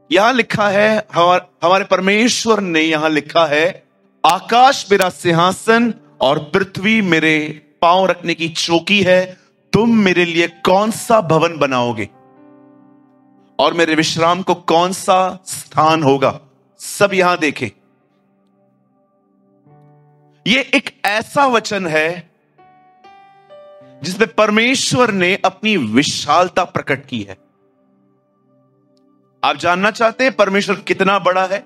यहां लिखा है, हमारे परमेश्वर ने यहां लिखा है, आकाश मेरा सिंहासन और पृथ्वी मेरे पांव रखने की चौकी है। तुम मेरे लिए कौन सा भवन बनाओगे और मेरे विश्राम को कौन सा स्थान होगा? सब यहां देखें। यह एक ऐसा वचन है जिसमें परमेश्वर ने अपनी विशालता प्रकट की है। आप जानना चाहते हैं परमेश्वर कितना बड़ा है?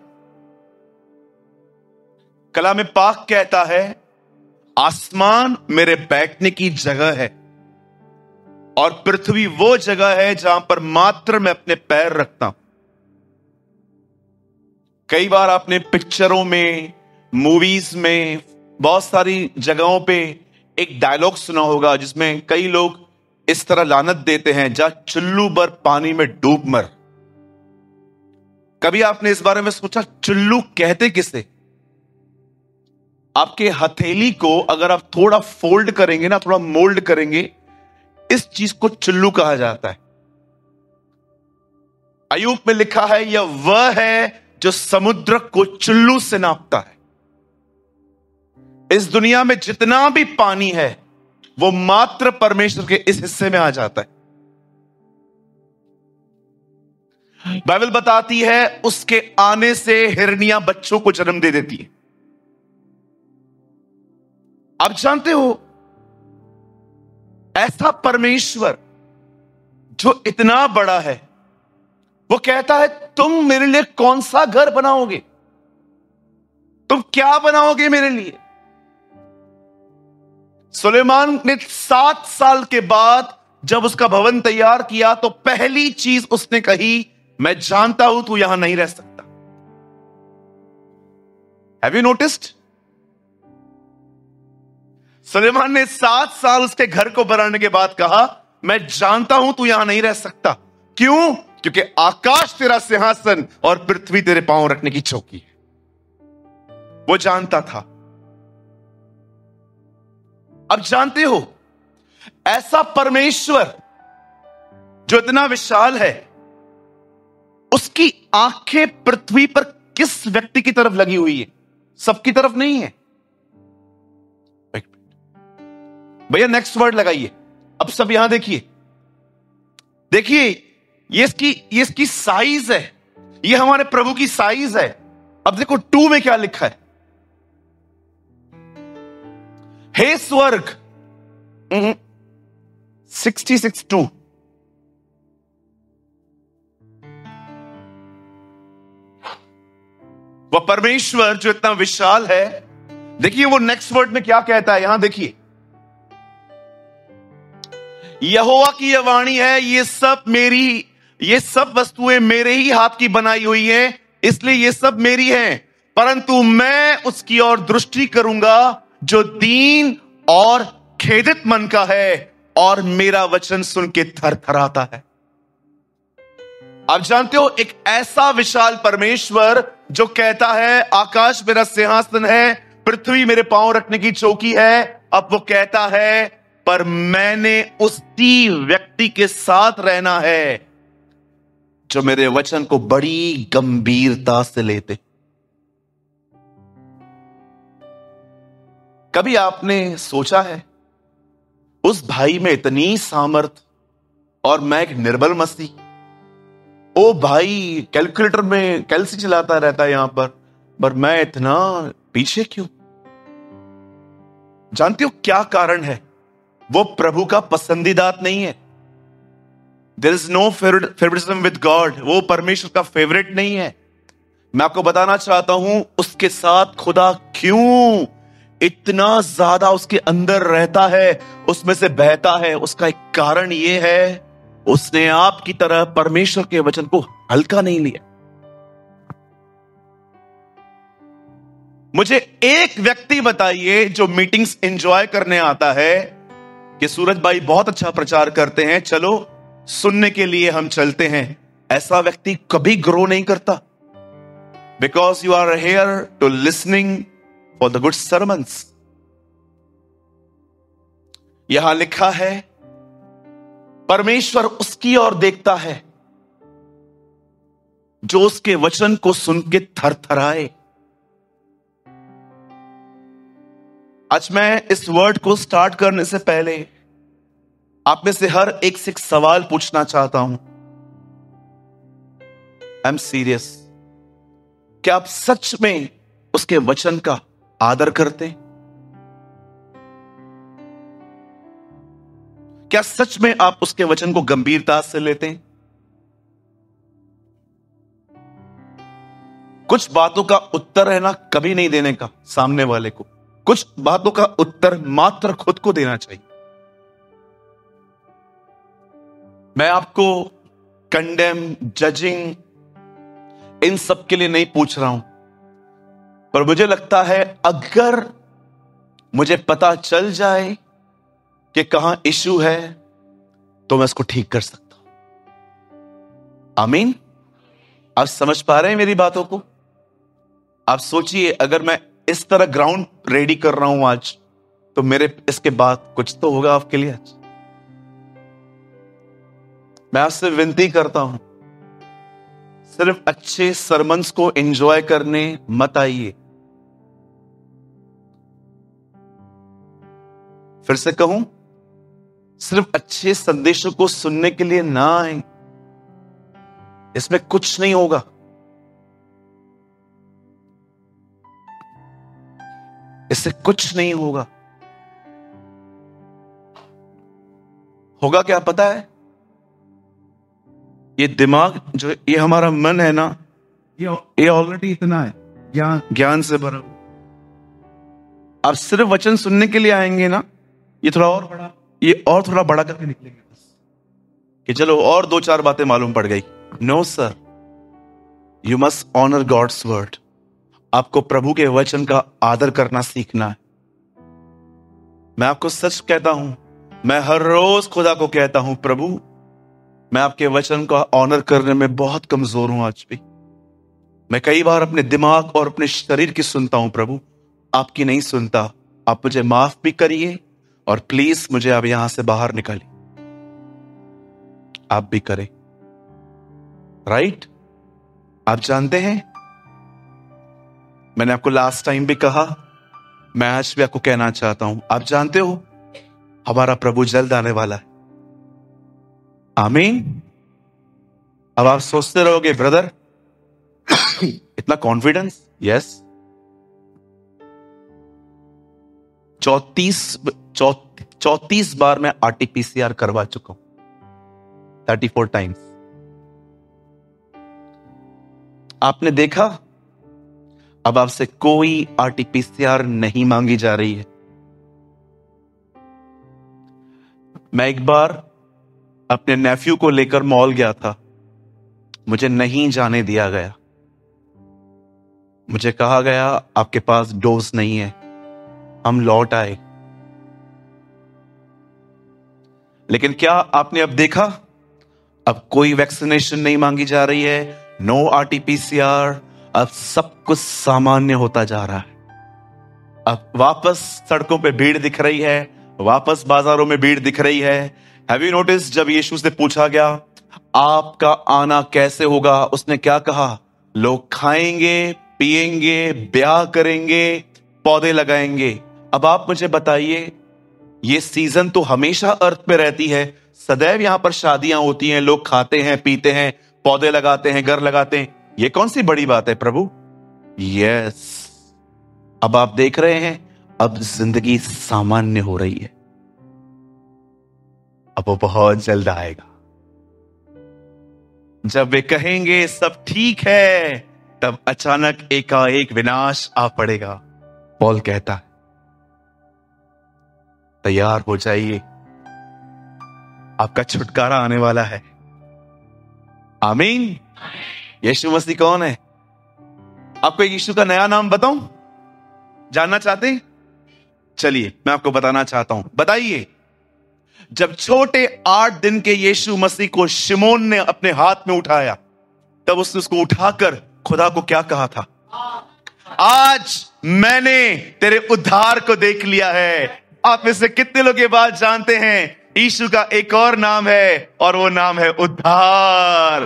कलाम पाक कहता है, आसमान मेरे बैठने की जगह है और पृथ्वी वो जगह है जहां पर मात्र मैं अपने पैर रखता हूं। कई बार आपने पिक्चरों में, मूवीज में, बहुत सारी जगहों पे एक डायलॉग सुना होगा जिसमें कई लोग इस तरह लानत देते हैं, जा चुल्लू भर पानी में डूब मर। कभी आपने इस बारे में सोचा चुल्लू कहते किसे? आपके हथेली को अगर आप थोड़ा फोल्ड करेंगे ना, थोड़ा मोल्ड करेंगे, इस चीज को चुल्लू कहा जाता है। अय्यूब में लिखा है, यह वह है जो समुद्र को चुल्लू से नापता है। इस दुनिया में जितना भी पानी है वो मात्र परमेश्वर के इस हिस्से में आ जाता है। बाइबल बताती है उसके आने से हिरनियां बच्चों को जन्म दे देती है। आप जानते हो, ऐसा परमेश्वर जो इतना बड़ा है, वो कहता है तुम मेरे लिए कौन सा घर बनाओगे? तुम क्या बनाओगे मेरे लिए? सुलेमान ने 7 साल के बाद जब उसका भवन तैयार किया तो पहली चीज उसने कही, मैं जानता हूं तू यहां नहीं रह सकता। Have you noticed? सुलेमान ने 7 साल उसके घर को बनाने के बाद कहा, मैं जानता हूं तू यहां नहीं रह सकता। क्यों? क्योंकि आकाश तेरा सिंहासन और पृथ्वी तेरे पांव रखने की चौकी है। वो जानता था। अब जानते हो, ऐसा परमेश्वर जो इतना विशाल है, उसकी आंखें पृथ्वी पर किस व्यक्ति की तरफ लगी हुई है? सबकी तरफ नहीं है। भैया नेक्स्ट वर्ड लगाइए। अब सब यहां देखिए, देखिए ये इसकी साइज है, ये हमारे प्रभु की साइज है। अब देखो 2 में क्या लिखा है, हे स्वर्ग, 66:2, वह परमेश्वर जो इतना विशाल है। देखिए वो नेक्स्ट वर्ड में क्या कहता है, यहां देखिए, यहोवा की यह वाणी है, ये सब वस्तुएं मेरे ही हाथ की बनाई हुई हैं, इसलिए ये सब मेरी हैं, परंतु मैं उसकी ओर दृष्टि करूंगा जो दीन और खेदित मन का है और मेरा वचन सुन के थरथराता है। आप जानते हो, एक ऐसा विशाल परमेश्वर जो कहता है आकाश मेरा सिंहासन है, पृथ्वी मेरे पांव रखने की चौकी है। अब वो कहता है पर मैंने उसी व्यक्ति के साथ रहना है जो मेरे वचन को बड़ी गंभीरता से लेते। कभी आपने सोचा है उस भाई में इतनी सामर्थ और मैं एक निर्बल मसीह, ओ भाई कैलकुलेटर में कैलसी चलाता रहता है यहां पर मैं इतना पीछे क्यों? जानते हो क्या कारण है? वो प्रभु का पसंदीदा नहीं है। There is no favouritism with God. वो परमेश्वर का फेवरेट नहीं है। मैं आपको बताना चाहता हूं उसके साथ खुदा क्यों इतना ज्यादा उसके अंदर रहता है, उसमें से बहता है। उसका एक कारण यह है, उसने आपकी तरह परमेश्वर के वचन को हल्का नहीं लिया। मुझे एक व्यक्ति बताइए जो मीटिंग्स एंजॉय करने आता है कि सूरज भाई बहुत अच्छा प्रचार करते हैं, चलो सुनने के लिए हम चलते हैं। ऐसा व्यक्ति कभी ग्रो नहीं करता। Because you are here to listening for the good sermons. यहां लिखा है परमेश्वर उसकी ओर देखता है जो उसके वचन को सुन के थरथराए। आज मैं इस वर्ड को स्टार्ट करने से पहले आप में से हर एक से एक सवाल पूछना चाहता हूं। I am serious. क्या आप सच में उसके वचन का आदर करते हैं? क्या सच में आप उसके वचन को गंभीरता से लेते हैं? कुछ बातों का उत्तर है ना कभी नहीं देने का सामने वाले को, कुछ बातों का उत्तर मात्र खुद को देना चाहिए। मैं आपको कंडेम, जजिंग इन सब के लिए नहीं पूछ रहा हूं, पर मुझे लगता है अगर मुझे पता चल जाए कि कहां इश्यू है तो मैं इसको ठीक कर सकता हूं। आमीन। आप समझ पा रहे हैं मेरी बातों को? आप सोचिए, अगर मैं इस तरह ग्राउंड रेडी कर रहा हूं आज, तो मेरे इसके बाद कुछ तो होगा आपके लिए आज। मैं आपसे विनती करता हूं, सिर्फ अच्छे सरमन्स को एंजॉय करने मत आइए। फिर से कहूं, सिर्फ अच्छे संदेशों को सुनने के लिए ना आए, इसमें कुछ नहीं होगा। इससे कुछ नहीं होगा। होगा क्या पता है? ये दिमाग जो ये हमारा मन है ना, ये ऑलरेडी इतना है ज्ञान से भरा। आप सिर्फ वचन सुनने के लिए आएंगे ना, ये और थोड़ा बड़ा करके निकलेंगे बस कि चलो और दो चार बातें मालूम पड़ गई। No sir, you must honour God's word. आपको प्रभु के वचन का आदर करना सीखना है। मैं आपको सच कहता हूं, मैं हर रोज खुदा को कहता हूं, प्रभु मैं आपके वचन का ऑनर करने में बहुत कमजोर हूं। आज भी मैं कई बार अपने दिमाग और अपने शरीर की सुनता हूं, प्रभु आपकी नहीं सुनता। आप मुझे माफ भी करिए और प्लीज मुझे अब यहां से बाहर निकालिए। आप भी करें, राइट? आप जानते हैं, मैंने आपको लास्ट टाइम भी कहा, मैं आज भी आपको कहना चाहता हूं, आप जानते हो हमारा प्रभु जल्द आने वाला है। आमीन। अब आप सोचते रहोगे, ब्रदर इतना कॉन्फिडेंस? यस। 34 बार मैं RT-PCR करवा चुका हूं, 34 टाइम्स। आपने देखा, अब आपसे कोई RT-PCR नहीं मांगी जा रही है। मैं एक बार अपने नेफ्यू को लेकर मॉल गया था, मुझे नहीं जाने दिया गया। मुझे कहा गया आपके पास डोज नहीं है। हम लौट आए। लेकिन क्या आपने अब देखा, अब कोई वैक्सीनेशन नहीं मांगी जा रही है, नो RT-PCR। अब सब कुछ सामान्य होता जा रहा है। अब वापस सड़कों पे भीड़ दिख रही है, वापस बाजारों में भीड़ दिख रही है। हैव यू नोटिस, जब यीशु से पूछा गया आपका आना कैसे होगा, उसने क्या कहा? लोग खाएंगे, पिएंगे, ब्याह करेंगे, पौधे लगाएंगे। अब आप मुझे बताइए, ये सीजन तो हमेशा अर्थ पे रहती है, सदैव यहां पर शादियां होती हैं, लोग खाते हैं, पीते हैं, पौधे लगाते हैं, घर लगाते हैं। ये कौन सी बड़ी बात है प्रभु? यस। अब आप देख रहे हैं, अब जिंदगी सामान्य हो रही है। अब वो बहुत जल्द आएगा। जब वे कहेंगे सब ठीक है, तब अचानक एकाएक विनाश आ पड़ेगा। पौल कहता है तैयार हो जाइए, आपका छुटकारा आने वाला है। आमीन। यीशु मसीह कौन है? आपको यीशु का नया नाम बताऊं? जानना चाहते हैं? चलिए मैं आपको बताना चाहता हूं। बताइए, जब छोटे 8 दिन के यीशु मसीह को शिमोन ने अपने हाथ में उठाया, तब उसने उसको उठाकर खुदा को क्या कहा था? आज मैंने तेरे उद्धार को देख लिया है। आप में से कितने लोग ये बात जानते हैं? यीशु का एक और नाम है और वो नाम है उद्धार।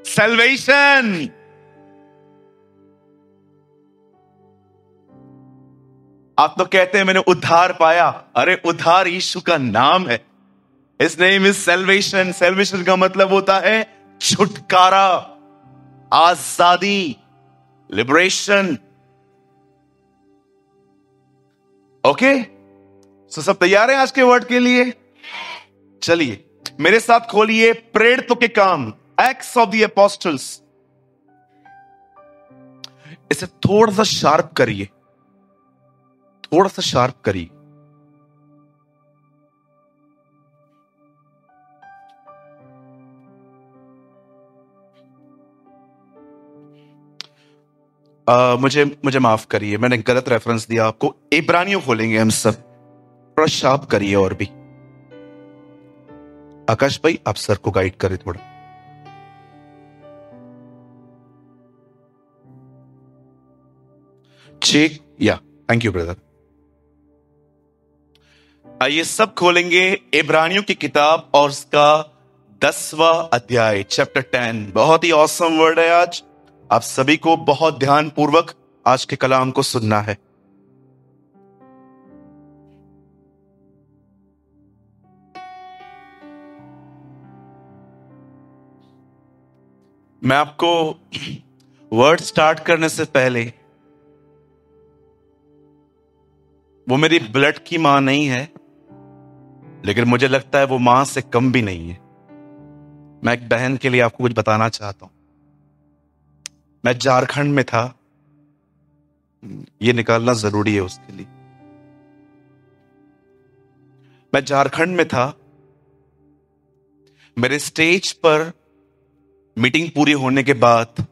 सैल्वेशन। आप तो कहते हैं मैंने उद्धार पाया। अरे उद्धार यीशु का नाम है। His name is salvation। Salvation का मतलब होता है छुटकारा, आजादी, लिबरेशन। ओके, तो सब तैयार हैं आज के वर्ड के लिए? चलिए मेरे साथ खोलिए प्रेरितों के काम, एक्ट्स ऑफ द अपोस्टल्स। इसे थोड़ा सा शार्प करिए, थोड़ा सा शार्प करिए। मुझे माफ करिए, मैंने गलत रेफरेंस दिया आपको। इब्रानियों खोलेंगे हम सब, थोड़ा शार्प करिए। और भी आकाश भाई आप सर को गाइड करें थोड़ा। चेक या थैंक यू ब्रदर। आइए सब खोलेंगे इब्रानियों की किताब और उसका 10वां अध्याय, चैप्टर 10। बहुत ही ऑसम वर्ड है आज। आप सभी को बहुत ध्यान पूर्वक आज के कलाम को सुनना है। मैं आपको वर्ड स्टार्ट करने से पहले, वो मेरी ब्लड की मां नहीं है, लेकिन मुझे लगता है वो मां से कम भी नहीं है। मैं एक बहन के लिए आपको कुछ बताना चाहता हूं। मैं झारखंड में था, ये निकालना जरूरी है उसके लिए। मैं झारखंड में था। मेरे स्टेज पर मीटिंग पूरी होने के बाद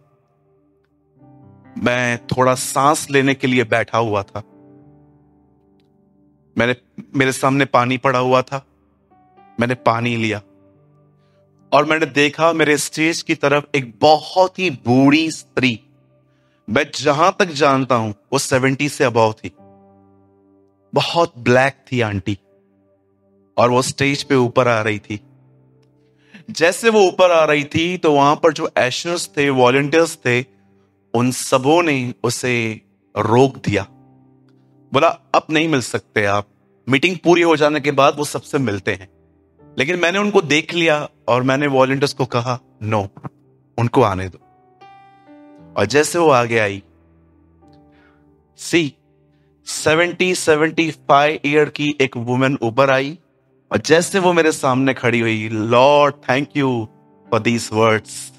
मैं थोड़ा सांस लेने के लिए बैठा हुआ था। मेरे सामने पानी पड़ा हुआ था। मैंने पानी लिया और मैंने देखा मेरे स्टेज की तरफ एक बहुत ही बूढ़ी स्त्री। मैं जहां तक जानता हूं वो 70 से अबव थी। बहुत ब्लैक थी आंटी, और वो स्टेज पे ऊपर आ रही थी। जैसे वो ऊपर आ रही थी तो वहां पर जो एशर्स थे, वॉलंटियर्स थे, उन सबों ने उसे रोक दिया। बोला अब नहीं मिल सकते आप, मीटिंग पूरी हो जाने के बाद वो सबसे मिलते हैं। लेकिन मैंने उनको देख लिया और मैंने वॉलंटियर्स को कहा नो, उनको आने दो। और जैसे वो आगे आई, 75 ईयर की एक वुमेन ऊपर आई, और जैसे वो मेरे सामने खड़ी हुई, Lord thank you for these words,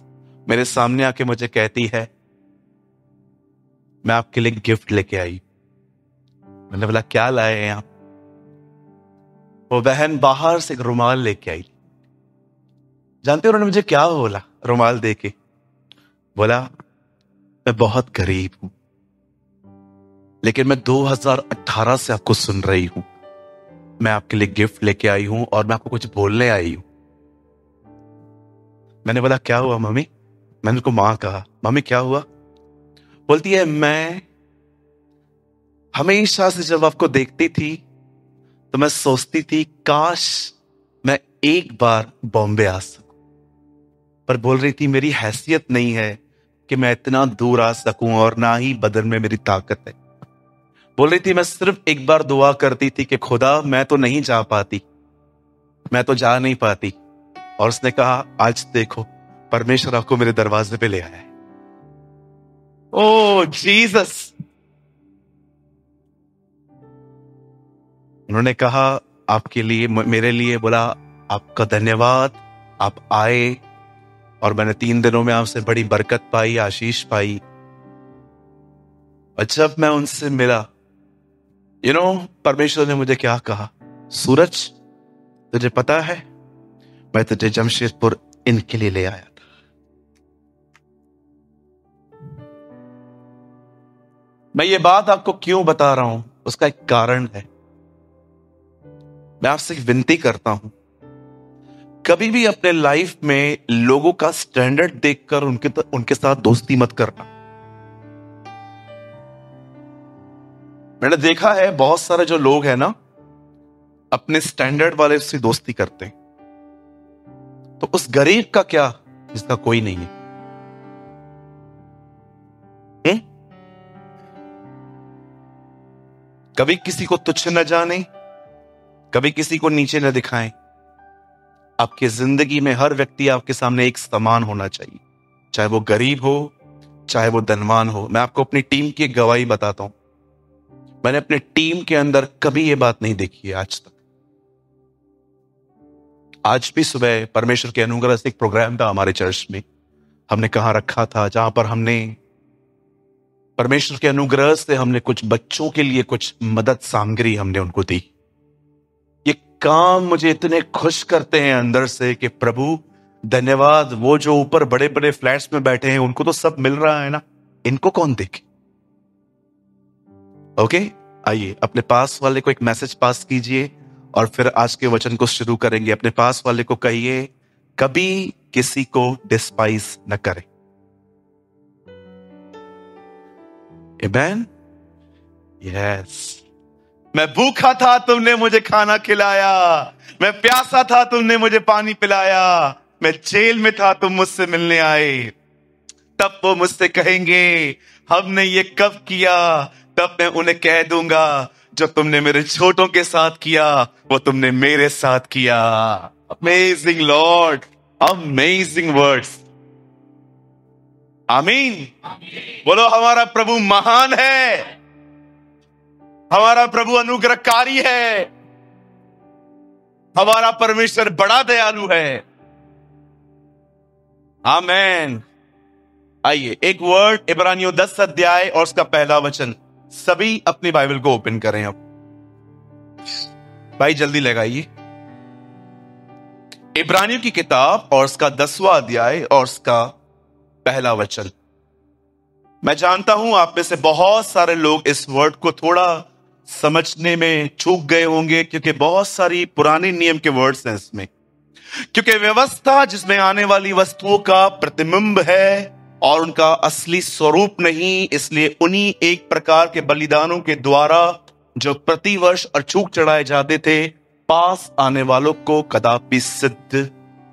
मेरे सामने आके मुझे कहती है मैं आपके लिए गिफ्ट लेके आई। मैंने बोला क्या लाए हैं आप? वो बहन बाहर से एक रुमाल लेके आई। जानते हो उन्होंने मुझे क्या बोला रुमाल देके? बोला मैं बहुत गरीब हूं, लेकिन मैं 2018 से आपको सुन रही हूं। मैं आपके लिए गिफ्ट लेके आई हूं और मैं आपको कुछ बोलने आई हूं। मैंने बोला क्या हुआ मम्मी? मैंने उनको मां कहा मम्मी क्या हुआ? बोलती है मैं हमेशा से जब आपको देखती थी तो मैं सोचती थी काश मैं एक बार बॉम्बे आ सकूं, पर बोल रही थी मेरी हैसियत नहीं है कि मैं इतना दूर आ सकूं और ना ही बदन में मेरी ताकत है। बोल रही थी मैं सिर्फ एक बार दुआ करती थी कि खुदा मैं तो नहीं जा पाती, मैं तो जा नहीं पाती। और उसने कहा आज देखो परमेश्वर आपको मेरे दरवाजे पे ले आया है। ओ जीसस। उन्होंने कहा आपके लिए, मेरे लिए, बोला आपका धन्यवाद, आप आए और मैंने 3 दिनों में आपसे बड़ी बरकत पाई, आशीष पाई। और जब मैं उनसे मिला, परमेश्वर ने मुझे क्या कहा? सूरज तुझे पता है मैं तुझे जमशेदपुर इनके लिए ले आया था। मैं ये बात आपको क्यों बता रहा हूं, उसका एक कारण है। मैं आपसे एक विनती करता हूं, कभी भी अपने लाइफ में लोगों का स्टैंडर्ड देखकर उनके साथ दोस्ती मत करना। मैंने देखा है बहुत सारे जो लोग हैं ना, अपने स्टैंडर्ड वाले से दोस्ती करते हैं। तो उस गरीब का क्या जिसका कोई नहीं है? हम्म? कभी किसी को तुच्छ न जाने, कभी किसी को नीचे न दिखाएं। आपकी जिंदगी में हर व्यक्ति आपके सामने एक समान होना चाहिए, चाहे वो गरीब हो, चाहे वो धनवान हो। मैं आपको अपनी टीम की एक गवाही बताता हूं। मैंने अपने टीम के अंदर कभी ये बात नहीं देखी है आज तक। आज भी सुबह परमेश्वर के अनुग्रह से एक प्रोग्राम था हमारे चर्च में, हमने कहां रखा था, जहां पर हमने परमेश्वर के अनुग्रह से हमने कुछ बच्चों के लिए कुछ मदद सामग्री हमने उनको दी। ये काम मुझे इतने खुश करते हैं अंदर से कि प्रभु धन्यवाद। वो जो ऊपर बड़े बड़े फ्लैट्स में बैठे हैं उनको तो सब मिल रहा है ना, इनको कौन देखे। ओके, आइए अपने पास वाले को एक मैसेज पास कीजिए और फिर आज के वचन को शुरू करेंगे। अपने पास वाले को कहिए, कभी किसी को डिस्पाइज न करें। आमेन। यस। मैं भूखा था, तुमने मुझे खाना खिलाया। मैं प्यासा था, तुमने मुझे पानी पिलाया। मैं जेल में था, तुम मुझसे मिलने आए। तब वो मुझसे कहेंगे, हमने ये कब किया? तब मैं उन्हें कह दूंगा, जो तुमने मेरे छोटों के साथ किया वो तुमने मेरे साथ किया। Amazing Lord, amazing words. आमीन। बोलो, हमारा प्रभु महान है, हमारा प्रभु अनुग्रहकारी है, हमारा परमेश्वर बड़ा दयालु है। आमेन। आइए एक वर्ड, इब्रानियों 10 अध्याय और उसका पहला वचन। सभी अपनी बाइबल को ओपन करें। अब भाई जल्दी लगाइए। इब्रानियों की किताब और उसका 10वां अध्याय और उसका पहला वचन। मैं जानता हूं आप में से बहुत सारे लोग इस वर्ड को थोड़ा समझने में चूक गए होंगे, क्योंकि बहुत सारी पुराने नियम के वर्ड्स हैं इसमें। क्योंकि व्यवस्था जिसमें आने वाली वस्तुओं का प्रतिबिंब है और उनका असली स्वरूप नहीं, इसलिए उन्हीं एक प्रकार के बलिदानों के द्वारा जो प्रतिवर्ष अचूक चढ़ाए जाते थे, पास आने वालों को कदापि सिद्ध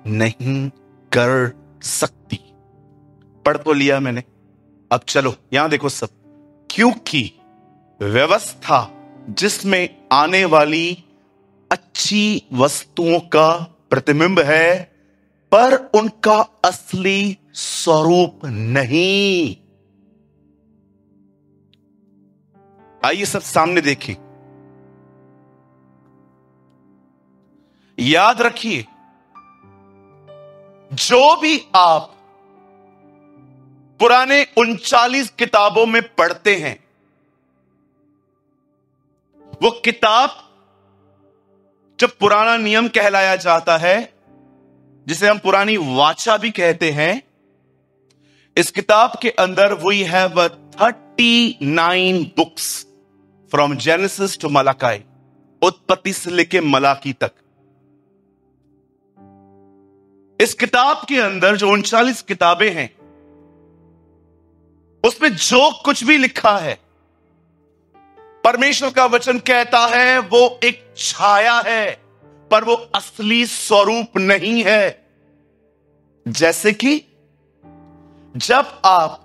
नहीं कर सकती। पढ़ तो लिया मैंने, अब चलो यहां देखो सब। क्योंकि व्यवस्था जिसमें आने वाली अच्छी वस्तुओं का प्रतिबिंब है, पर उनका असली स्वरूप नहीं। आइए सब सामने देखें। याद रखिए, जो भी आप पुराने 39 किताबों में पढ़ते हैं, वो किताब जब पुराना नियम कहलाया जाता है, जिसे हम पुरानी वाचा भी कहते हैं, इस किताब के अंदर we have 39 books from Genesis to Malachi, उत्पत्ति से लेके मलाकी तक। इस किताब के अंदर जो 39 किताबें हैं, उसमें जो कुछ भी लिखा है, परमेश्वर का वचन कहता है वो एक छाया है, पर वो असली स्वरूप नहीं है। जैसे कि जब आप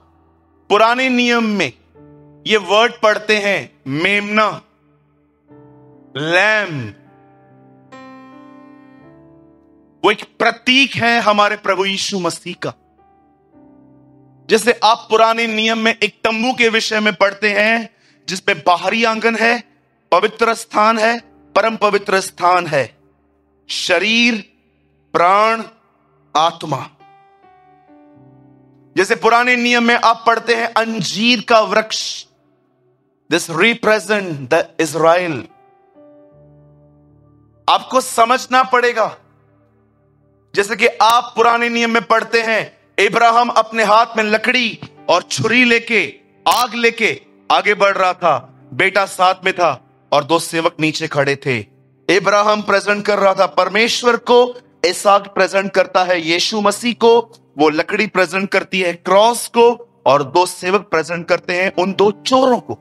पुराने नियम में ये वर्ड पढ़ते हैं, मेमना, लैम, वो एक प्रतीक है हमारे प्रभु यीशु मसीह का। जैसे आप पुराने नियम में एक तंबू के विषय में पढ़ते हैं, जिसपे बाहरी आंगन है, पवित्र स्थान है, परम पवित्र स्थान है, शरीर, प्राण, आत्मा। जैसे पुराने नियम में आप पढ़ते हैं अंजीर का वृक्ष, दिस रिप्रेजेंट द इज़राइल। आपको समझना पड़ेगा। जैसे कि आप पुराने नियम में पढ़ते हैं, इब्राहिम अपने हाथ में लकड़ी और छुरी लेके, आग लेके आगे बढ़ रहा था, बेटा साथ में था और 2 सेवक नीचे खड़े थे। इब्राहिम प्रेजेंट कर रहा था परमेश्वर को, इसहाक प्रेजेंट करता है यीशु मसीह को, वो लकड़ी प्रेजेंट करती है क्रॉस को, और 2 सेवक प्रेजेंट करते हैं उन 2 चोरों को।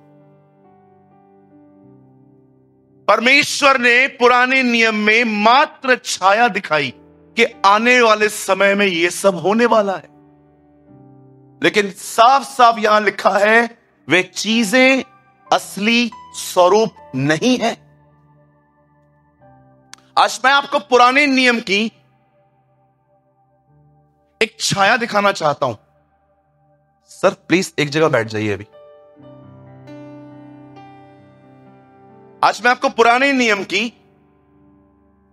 परमेश्वर ने पुराने नियम में मात्र छाया दिखाई कि आने वाले समय में यह सब होने वाला है। लेकिन साफ साफ यहां लिखा है वे चीजें असली स्वरूप नहीं है। आज मैं आपको पुराने नियम की एक छाया दिखाना चाहता हूं। सर प्लीज एक जगह बैठ जाइए अभी। आज मैं आपको पुराने नियम की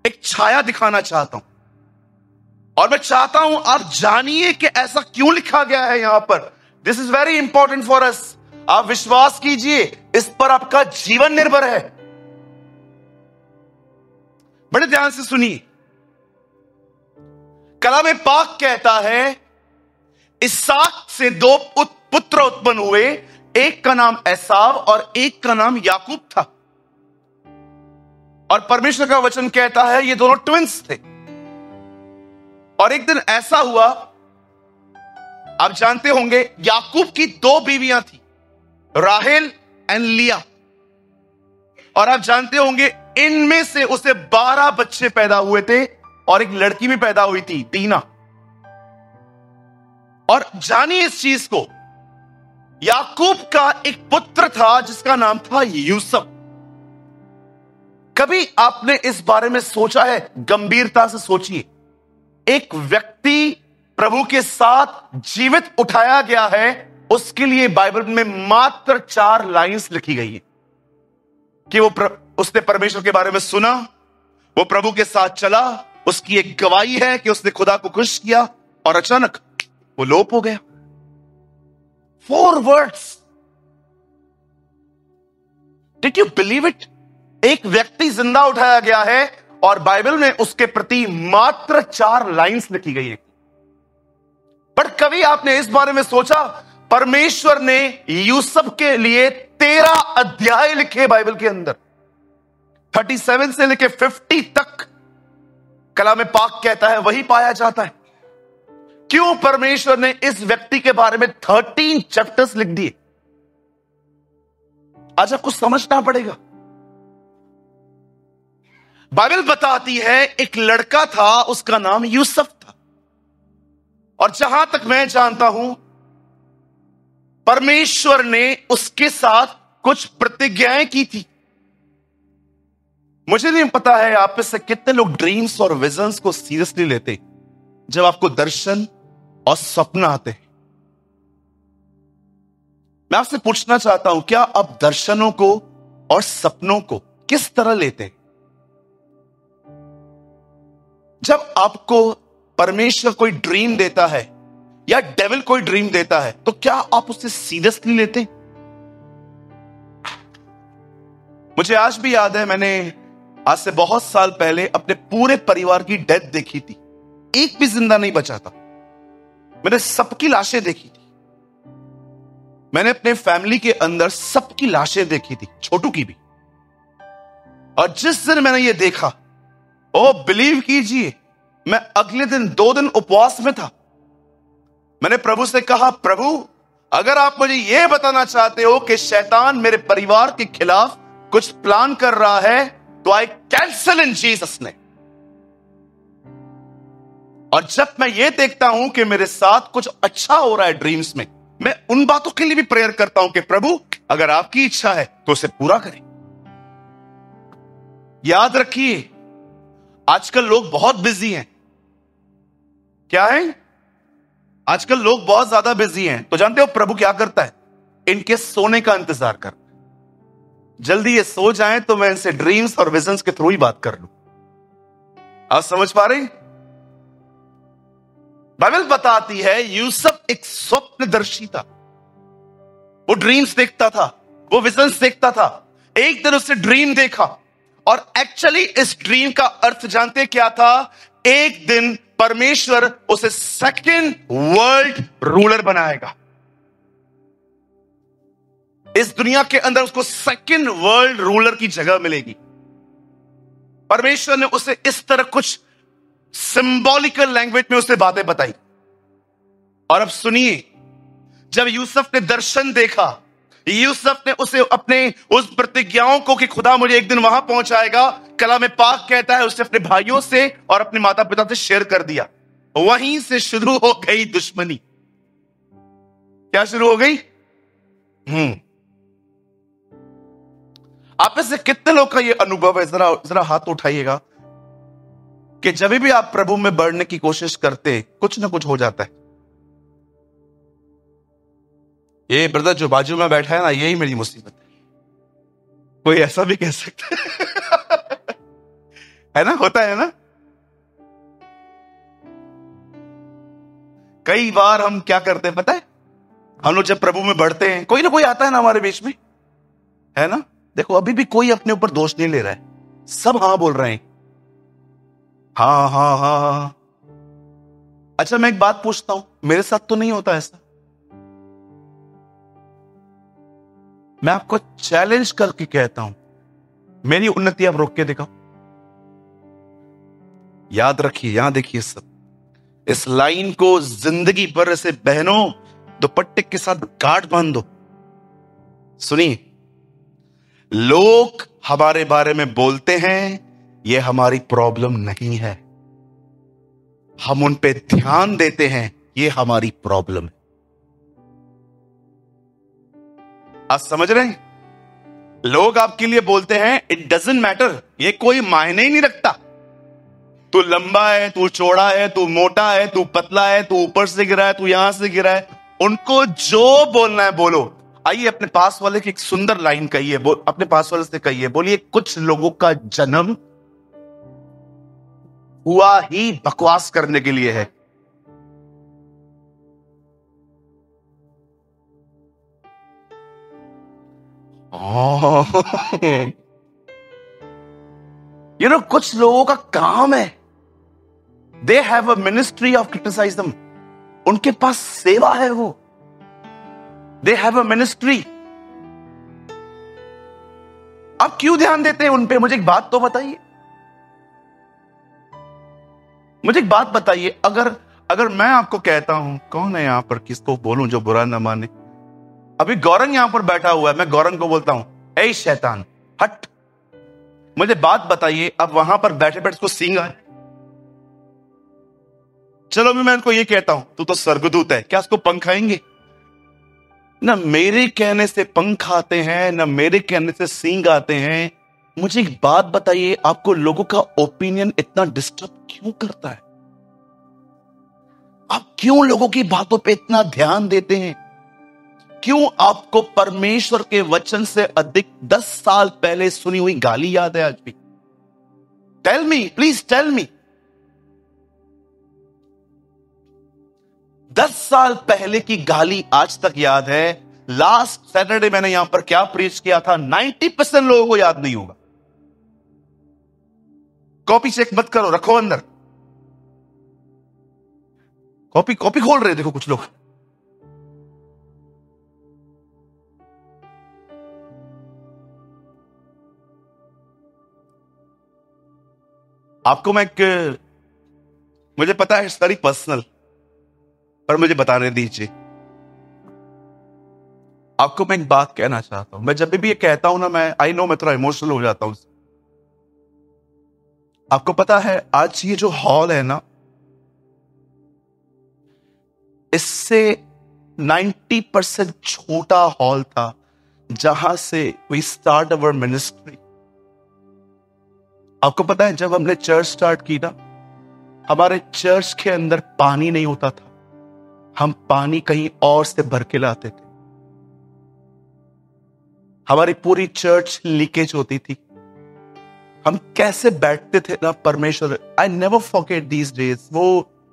एक छाया दिखाना चाहता हूं, और मैं चाहता हूं आप जानिए कि ऐसा क्यों लिखा गया है यहां पर। This is very important for us. आप विश्वास कीजिए, इस पर आपका जीवन निर्भर है। बड़े ध्यान से सुनिए। कलाम पाक कहता है इसहाक से दो पुत्र उत्पन्न हुए, एक का नाम एसाव और एक का नाम याकूब था। और परमेश्वर का वचन कहता है ये दोनों ट्विंस थे। और एक दिन ऐसा हुआ, आप जानते होंगे, याकूब की दो बीवियां थी, राहेल एंड लिया। और आप जानते होंगे इनमें से उसे 12 बच्चे पैदा हुए थे और एक लड़की भी पैदा हुई थी, दीना। और जानिए इस चीज को, याकूब का एक पुत्र था जिसका नाम था यूसुफ। कभी आपने इस बारे में सोचा है? गंभीरता से सोचिए। एक व्यक्ति प्रभु के साथ जीवित उठाया गया है, उसके लिए बाइबल में मात्र 4 लाइंस लिखी गई है कि उसने परमेश्वर के बारे में सुना, वो प्रभु के साथ चला, उसकी एक गवाही है कि उसने खुदा को खुश किया, और अचानक वो लोप हो गया। 4 words. Did you believe it? एक व्यक्ति जिंदा उठाया गया है और बाइबल में उसके प्रति मात्र 4 लाइंस लिखी गई है। पर कभी आपने इस बारे में सोचा, परमेश्वर ने यूसुफ के लिए 13 अध्याय लिखे बाइबल के अंदर। 37 से लेके 50 तक कलाम पाक कहता है वही पाया जाता है। क्यों परमेश्वर ने इस व्यक्ति के बारे में 13 चैप्टर्स लिख दिए? आज आपको समझना पड़ेगा। बाइबल बताती है एक लड़का था, उसका नाम यूसुफ था। और जहां तक मैं जानता हूं, परमेश्वर ने उसके साथ कुछ प्रतिज्ञाएं की थी। मुझे नहीं पता है आप में से कितने लोग ड्रीम्स और विजन्स को सीरियसली लेते जब आपको दर्शन और स्वप्न आते हैं। मैं आपसे पूछना चाहता हूं, क्या आप दर्शनों को और सपनों को किस तरह लेते हैं? जब आपको परमेश्वर कोई ड्रीम देता है या डेविल कोई ड्रीम देता है, तो क्या आप उसे सीरियसली लेते हैं? मुझे आज भी याद है, मैंने आज से बहुत साल पहले अपने पूरे परिवार की डेथ देखी थी। एक भी जिंदा नहीं बचा था। मैंने सबकी लाशें देखी थी। मैंने अपने फैमिली के अंदर सबकी लाशें देखी थी, छोटू की भी। और जिस दिन मैंने ये देखा, ओ बिलीव कीजिए, मैं अगले दिन 2 दिन उपवास में था। मैंने प्रभु से कहा, प्रभु अगर आप मुझे यह बताना चाहते हो कि शैतान मेरे परिवार के खिलाफ कुछ प्लान कर रहा है, तो I cancel in Jesus name. और जब मैं ये देखता हूं कि मेरे साथ कुछ अच्छा हो रहा है ड्रीम्स में, मैं उन बातों के लिए भी प्रेयर करता हूं कि प्रभु अगर आपकी इच्छा है तो उसे पूरा करें। याद रखिए, आजकल लोग बहुत बिजी हैं। क्या है? आजकल लोग बहुत ज्यादा बिजी हैं। तो जानते हो प्रभु क्या करता है? इनके सोने का इंतजार करता है। जल्दी ये सो जाएं तो मैं इनसे ड्रीम्स और विजन्स के थ्रू ही बात कर लूं। आप समझ पा रहे? बाइबल बताती है यूसुफ एक स्वप्नदर्शी था। वो ड्रीम्स देखता था, वो विजन्स देखता था। एक दिन उसने ड्रीम देखा, और एक्चुअली इस ड्रीम का अर्थ जानते क्या था? एक दिन परमेश्वर उसे सेकंड वर्ल्ड रूलर बनाएगा। इस दुनिया के अंदर उसको सेकंड वर्ल्ड रूलर की जगह मिलेगी। परमेश्वर ने उसे इस तरह कुछ सिंबॉलिकल लैंग्वेज में उसे बातें बताई। और अब सुनिए, जब यूसुफ ने दर्शन देखा, यूसुफ ने उसे अपने उस प्रतिज्ञाओं को कि खुदा मुझे एक दिन वहां पहुंचाएगा, कलाम पाक कहता है उसने अपने भाइयों से और अपने माता पिता से शेयर कर दिया। वहीं से शुरू हो गई दुश्मनी। क्या शुरू हो गई? आप में से कितने लोग का ये अनुभव है? जरा जरा हाथ उठाइएगा कि जब भी आप प्रभु में बढ़ने की कोशिश करते कुछ ना कुछ हो जाता है। ये ब्रदर जो बाजू में बैठा है ना, यही मेरी मुसीबत है। कोई ऐसा भी कह सकता है ना? होता है ना? कई बार हम क्या करते हैं पता है? हम लोग जब प्रभु में बढ़ते हैं, कोई ना कोई आता है ना हमारे बीच में, है ना? देखो अभी भी कोई अपने ऊपर दोष नहीं ले रहा है, सब हाँ बोल रहे हैं। हाँ हाँ हाँ हाँ। अच्छा मैं एक बात पूछता हूं, मेरे साथ तो नहीं होता ऐसा। मैं आपको चैलेंज करके कहता हूं, मेरी उन्नति आप रोक के दिखाओ। याद रखिए, यहां देखिए सब, इस लाइन को जिंदगी भर ऐसे बहनों दुपट्टे के साथ गांठ बांध दो। सुनिए, लोग हमारे बारे में बोलते हैं, यह हमारी प्रॉब्लम नहीं है। हम उन पे ध्यान देते हैं, यह हमारी प्रॉब्लम है। आप समझ रहे हैं? लोग आपके लिए बोलते हैं, इट डजंट मैटर, ये कोई मायने ही नहीं रखता। तू लंबा है, तू चौड़ा है, तू मोटा है, तू पतला है, तू ऊपर से गिरा है, तू यहां से गिरा है। उनको जो बोलना है बोलो। आइए अपने पास वाले की एक सुंदर लाइन कहिए, अपने पास वाले से कहिए, बोलिए, कुछ लोगों का जन्म हुआ ही बकवास करने के लिए है। कुछ लोगों का काम है, they have a ministry of criticism, उनके पास सेवा है, वो दे हैव अ मिनिस्ट्री। आप क्यों ध्यान देते हैं उन पे? मुझे एक बात तो बताइए, मुझे एक बात बताइए। अगर मैं आपको कहता हूं, कौन है यहां पर किसको बोलूं जो बुरा ना माने? अभी गौरंग यहां पर बैठा हुआ है, मैं गौरंग को बोलता हूं, ए शैतान हट, मुझे बात बताइए। अब वहां पर बैठे बैठे उसको सींग आए। चलो मैं उनको ये कहता हूं, तू तो स्वर्गदूत है, क्या उसको पंख आएंगे? ना मेरे कहने से पंख आते हैं, ना मेरे कहने से सींग आते हैं। मुझे एक बात बताइए, आपको लोगों का ओपिनियन इतना डिस्टर्ब क्यों करता है? आप क्यों लोगों की बातों पे इतना ध्यान देते हैं? क्यों आपको परमेश्वर के वचन से अधिक 10 साल पहले सुनी हुई गाली याद है आज भी? Tell me, please tell me. 10 साल पहले की गाली आज तक याद है। लास्ट सैटरडे मैंने यहां पर क्या प्रीच किया था, 90% लोगों को याद नहीं होगा। कॉपी चेक मत करो, रखो अंदर। कॉपी खोल रहे देखो कुछ लोग। आपको मुझे पता है सारी पर्सनल, पर मुझे बताने दीजिए। आपको मैं एक बात कहना चाहता हूं। मैं जब भी ये कहता हूं ना, आई नो मैं थोड़ा इमोशनल हो जाता हूं। आपको पता है आज ये जो हॉल है ना, इससे 90% छोटा हॉल था जहां से वी स्टार्ट अवर मिनिस्ट्री। आपको पता है जब हमने चर्च स्टार्ट की ना, हमारे चर्च के अंदर पानी नहीं होता था, हम पानी कहीं और से भर के लाते थे। हमारी पूरी चर्च लीकेज होती थी। हम कैसे बैठते थे ना परमेश्वर, I never forget these days,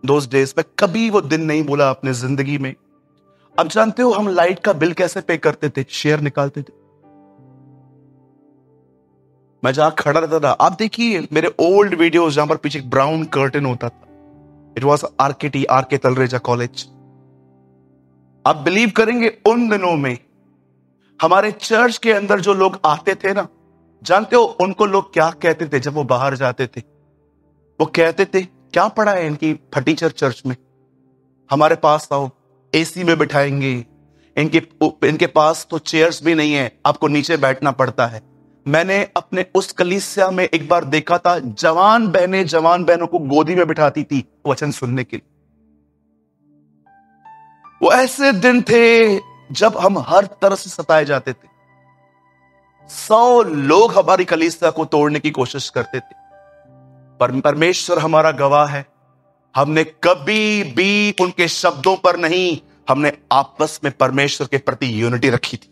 those days. मैं कभी वो दिन नहीं भूला अपने जिंदगी में। अब जानते हो हम लाइट का बिल कैसे पे करते थे? शेयर निकालते थे। मैं जहां खड़ा रहता था, आप देखिए मेरे ओल्ड वीडियोस, जहां पर पीछे एक ब्राउन कर्टन होता था, it was RKT, RK Talreja college. आप बिलीव करेंगे उन दिनों में हमारे चर्च के अंदर जो लोग आते थे ना, जानते हो उनको लोग क्या कहते थे जब वो बाहर जाते थे? वो कहते थे, क्या पड़ा है इनकी फटीचर चर्च में, हमारे पास आओ, एसी में बिठाएंगे। इनके पास तो चेयर्स भी नहीं है, आपको नीचे बैठना पड़ता है। मैंने अपने उस कलीसिया में एक बार देखा था, जवान बहनों को गोदी में बिठाती थी वचन सुनने के लिए। वो ऐसे दिन थे जब हम हर तरह से सताए जाते थे। 100 लोग हमारी कलीसिया को तोड़ने की कोशिश करते थे, पर परमेश्वर हमारा गवाह है, हमने कभी भी उनके शब्दों पर नहीं, हमने आपस में परमेश्वर के प्रति यूनिटी रखी थी।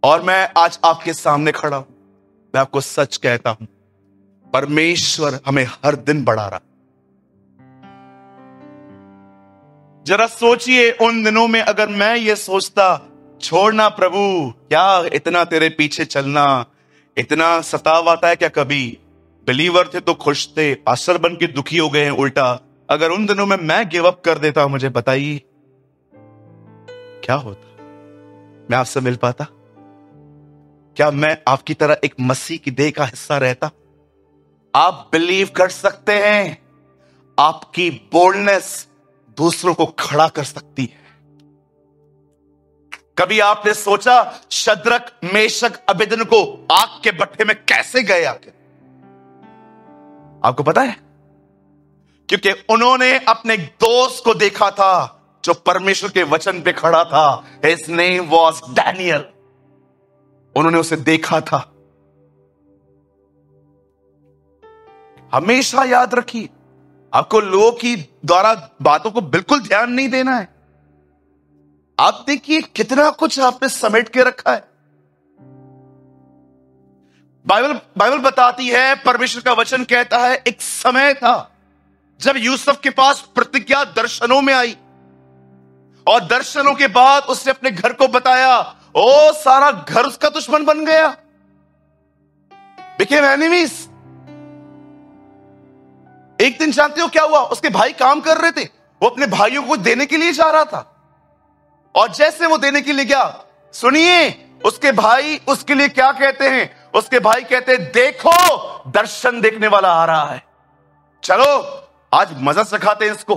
और मैं आज आपके सामने खड़ा हूं, मैं आपको सच कहता हूं, परमेश्वर हमें हर दिन बढ़ा रहा। जरा सोचिए, उन दिनों में अगर मैं ये सोचता, छोड़ना प्रभु, क्या इतना तेरे पीछे चलना, इतना सताव आता है क्या कभी? बिलीवर थे तो खुश थे, पास्टर बन के दुखी हो गए हैं उल्टा। अगर उन दिनों में मैं गिव अप कर देता, मुझे बताइए क्या होता? मैं आपसे मिल पाता? क्या मैं आपकी तरह एक मसीह की देह का हिस्सा रहता? आप बिलीव कर सकते हैं, आपकी बोल्डनेस दूसरों को खड़ा कर सकती है। कभी आपने सोचा शद्रक, मेशक, अबेदनको आग के भट्ठे में कैसे गए आके? आपको पता है? क्योंकि उन्होंने अपने दोस्त को देखा था जो परमेश्वर के वचन पे खड़ा था। His name was Daniel। उन्होंने उसे देखा था। हमेशा याद रखिए, आपको लोगों की द्वारा बातों को बिल्कुल ध्यान नहीं देना है। आप देखिए कितना कुछ आपने समेट के रखा है। बाइबल बताती है, परमेश्वर का वचन कहता है, एक समय था जब यूसुफ के पास प्रतिज्ञा दर्शनों में आई, और दर्शनों के बाद उसने अपने घर को बताया। ओ, सारा घर उसका दुश्मन बन गया, became enemies। एक दिन जानते हो क्या हुआ? उसके भाई काम कर रहे थे, वो अपने भाइयों को देने के लिए जा रहा था, और जैसे वो देने के लिए गया, सुनिए उसके भाई उसके लिए क्या कहते हैं? उसके भाई कहते हैं, देखो दर्शन देखने वाला आ रहा है, चलो आज मजा सिखाते हैं इसको।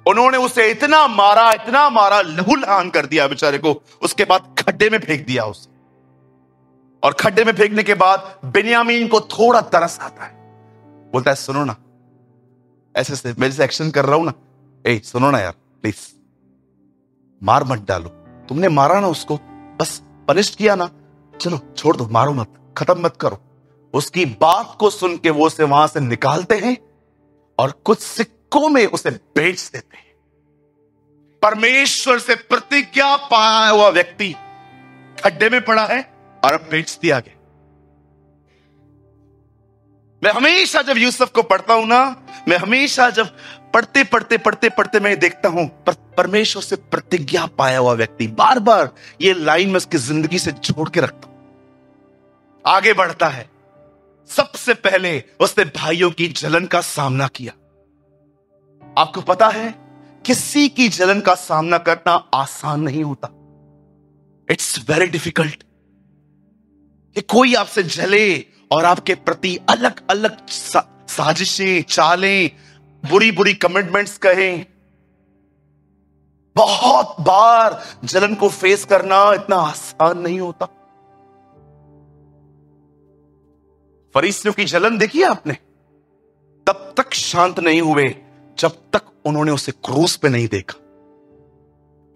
उन्होंने उसे इतना मारा, लहू लहान कर दिया बेचारे को। उसके बाद खड्डे में फेंक दिया उसे, और खड्डे में फेंकने के बाद बिन्यामीन को थोड़ा तरस आता है। बोलता है, सुनो ना, ऐसे से मैं जैसे एक्शन कर रहा हूं ना, ए सुनो ना यार प्लीज, मार मत डालो, तुमने मारा ना उसको, बस पनिश किया ना, चलो छोड़ दो, मारो मत, खत्म मत करो। उसकी बात को सुन के वो उसे वहां से निकालते हैं और कुछ सिक्कों में उसे बेच देते हैं। परमेश्वर से प्रतिज्ञा पाया हुआ व्यक्ति खड्डे में पड़ा है और अब बेच दिया गया। मैं हमेशा जब यूसुफ को पढ़ता हूं ना, मैं हमेशा जब पढ़ते मैं देखता हूं, परमेश्वर से प्रतिज्ञा पाया हुआ व्यक्ति, बार बार ये लाइन में उसकी जिंदगी से जोड़ के रखता हूं। आगे बढ़ता है। सबसे पहले उसने भाइयों की जलन का सामना किया। आपको पता है, किसी की जलन का सामना करना आसान नहीं होता। It's very difficult. कि कोई आपसे जले और आपके प्रति अलग अलग साजिशें, चालें, बुरी बुरी कमिटमेंट्स कहें। बहुत बार जलन को फेस करना इतना आसान नहीं होता। फरीसियों की जलन देखी आपने? तब तक शांत नहीं हुए जब तक उन्होंने उसे क्रूस पे नहीं देखा।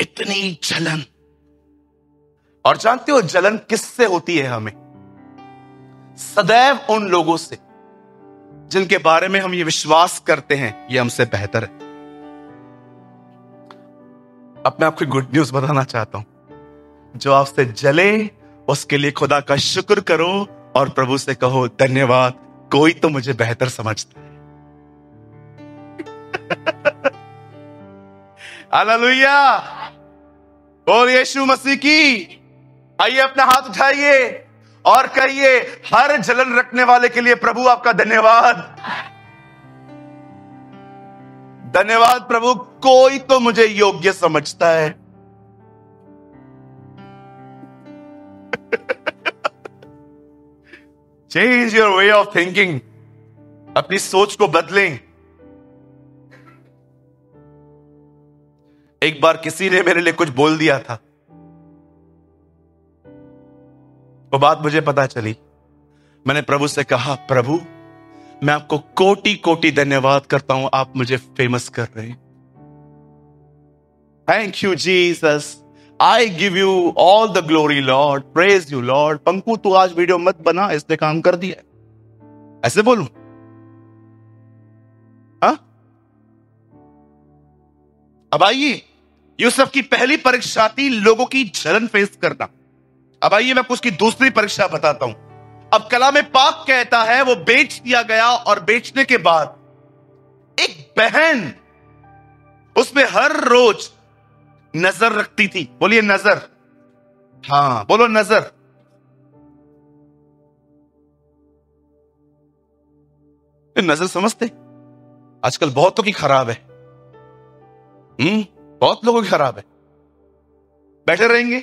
इतनी जलन। और जानते हो जलन किससे होती है हमें? सदैव उन लोगों से जिनके बारे में हम ये विश्वास करते हैं ये हमसे बेहतर है। अब मैं आपको गुड न्यूज बताना चाहता हूं। जो आपसे जले उसके लिए खुदा का शुक्र करो और प्रभु से कहो, धन्यवाद, कोई तो मुझे बेहतर समझता है। हालेलुया, बोल यीशु मसीह की। आइए अपना हाथ उठाइए और कहिए, हर जलन रखने वाले के लिए प्रभु आपका धन्यवाद। धन्यवाद प्रभु, कोई तो मुझे योग्य समझता है। Change your way of thinking. अपनी सोच को बदलें। एक बार किसी ने मेरे लिए कुछ बोल दिया था, वो बात मुझे पता चली। मैंने प्रभु से कहा, प्रभु मैं आपको कोटि कोटि धन्यवाद करता हूं, आप मुझे फेमस कर रहे हैं। Thank you Jesus, I give you all the glory Lord, praise you Lord. Panku तू आज वीडियो मत बना, इसने काम कर दिया, ऐसे बोलूं? हाँ, अब आइए, यूसुफ की पहली परीक्षा थी लोगों की जलन फेस करना। अब आइए मैं उसकी दूसरी परीक्षा बताता हूं। अब कलाम पाक कहता है वो बेच दिया गया, और बेचने के बाद एक बहन उसमें हर रोज नजर रखती थी। बोलिए नजर, हाँ बोलो नजर। ये नजर समझते? आजकल बहुतों की खराब है, बहुत लोगों की खराब है। बैठे रहेंगे?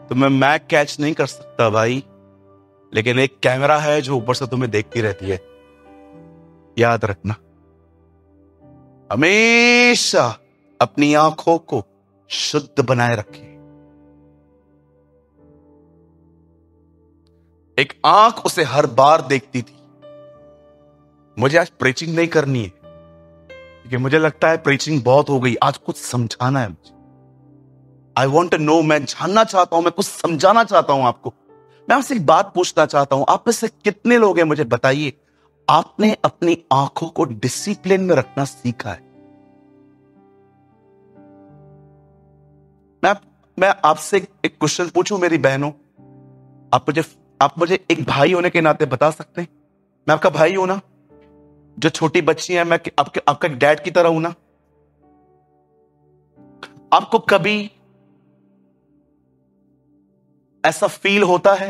तो मैं कैच नहीं कर सकता भाई, लेकिन एक कैमरा है जो ऊपर से तुम्हें देखती रहती है। याद रखना, हमेशा अपनी आंखों को शुद्ध बनाए रखें। एक आंख उसे हर बार देखती थी। मुझे आज प्रीचिंग नहीं करनी है, क्योंकि मुझे लगता है प्रीचिंग बहुत हो गई, आज कुछ समझाना है मुझे। आई वॉन्ट टू नो, मैं जानना चाहता हूं, मैं कुछ समझाना चाहता हूं आपको। मैं आपसे एक बात पूछना चाहता हूं, आप में से कितने लोग हैं, मुझे बताइए, आपने अपनी आंखों को डिसिप्लिन में रखना सीखा है? मैं आपसे एक क्वेश्चन पूछूं मेरी बहनों, आप मुझे एक भाई होने के नाते बता सकते हैं? मैं आपका भाई हूं ना? जो छोटी बच्ची है, मैं आपका डैड की तरह हूं ना? आपको कभी ऐसा फील होता है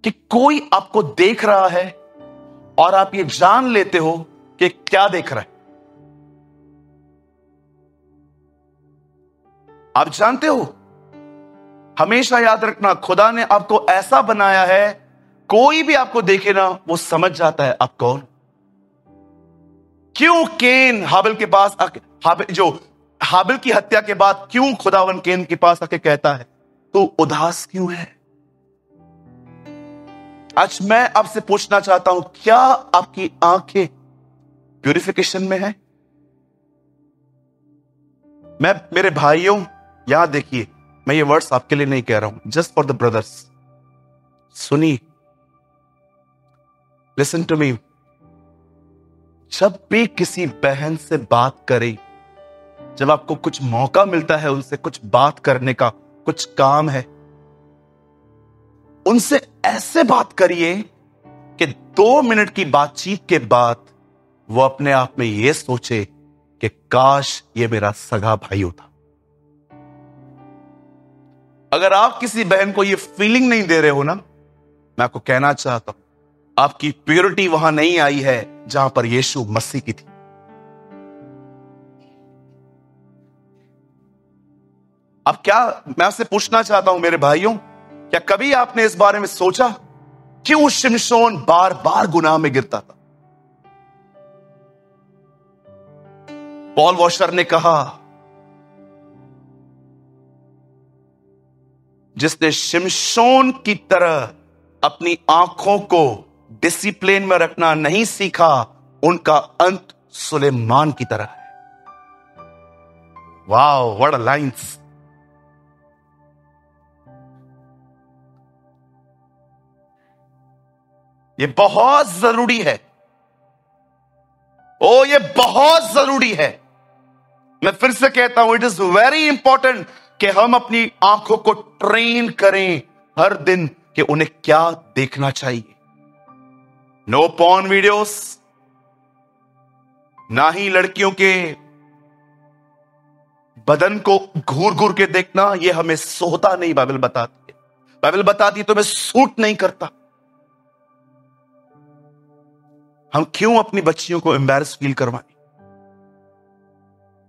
कि कोई आपको देख रहा है और आप ये जान लेते हो कि क्या देख रहा है? आप जानते हो, हमेशा याद रखना, खुदा ने आपको ऐसा बनाया है, कोई भी आपको देखे ना वो समझ जाता है आप कौन। क्यों केन हाबिल के पास हाबिल की हत्या के बाद क्यों खुदावन केन के पास आके कहता है तू उदास क्यों है? आज मैं आपसे पूछना चाहता हूं, क्या आपकी आंखें प्यूरिफिकेशन में है? मैं मेरे भाइयों यहां देखिए, मैं ये वर्ड्स आपके लिए नहीं कह रहा हूं, जस्ट फॉर द ब्रदर्स। सुनिए, लिसन टू मी। जब भी किसी बहन से बात करें, जब आपको कुछ मौका मिलता है उनसे कुछ बात करने का, कुछ काम है, उनसे ऐसे बात करिए कि 2 मिनट की बातचीत के बाद वो अपने आप में यह सोचे कि काश ये मेरा सगा भाई होता। अगर आप किसी बहन को ये फीलिंग नहीं दे रहे हो ना, मैं आपको कहना चाहता हूं, आपकी प्योरिटी वहां नहीं आई है जहां पर यीशु मसीह की थी। अब क्या मैं आपसे पूछना चाहता हूं मेरे भाइयों, क्या कभी आपने इस बारे में सोचा क्यों शिमशोन बार बार गुनाह में गिरता था? पॉल वॉशर ने कहा, जिसने शिमशोन की तरह अपनी आंखों को डिसिप्लिन में रखना नहीं सीखा, उनका अंत सुलेमान की तरह है। Wow, what a lines. ये बहुत जरूरी है, ओ ये बहुत जरूरी है। मैं फिर से कहता हूं, इट इज वेरी इंपॉर्टेंट कि हम अपनी आंखों को ट्रेन करें हर दिन कि उन्हें क्या देखना चाहिए। नो पॉर्न वीडियोस, ना ही लड़कियों के बदन को घूर घूर के देखना, यह हमें सोता नहीं, बाइबल बताती है। बाइबल बताती है तो हमें सूट नहीं करता। हम क्यों अपनी बच्चियों को एम्बैरस फील करवाएं?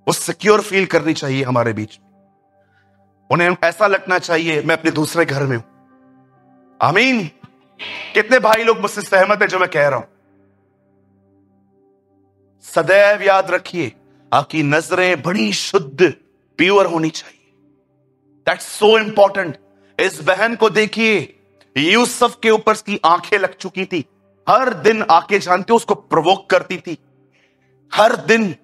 वो सिक्योर फील करनी चाहिए हमारे बीच में। उन्हें ऐसा लगना चाहिए मैं अपने दूसरे घर में हूं। आमीन। कितने भाई लोग मुझसे सहमत है जो मैं कह रहा हूं? सदैव याद रखिए, आपकी नजरें बड़ी शुद्ध प्योर होनी चाहिए। That's so important. इस बहन को देखिए, यूसुफ के ऊपर की आंखें लग चुकी थी। हर दिन आके जानते हो उसको प्रोवोक करती थी। हर दिन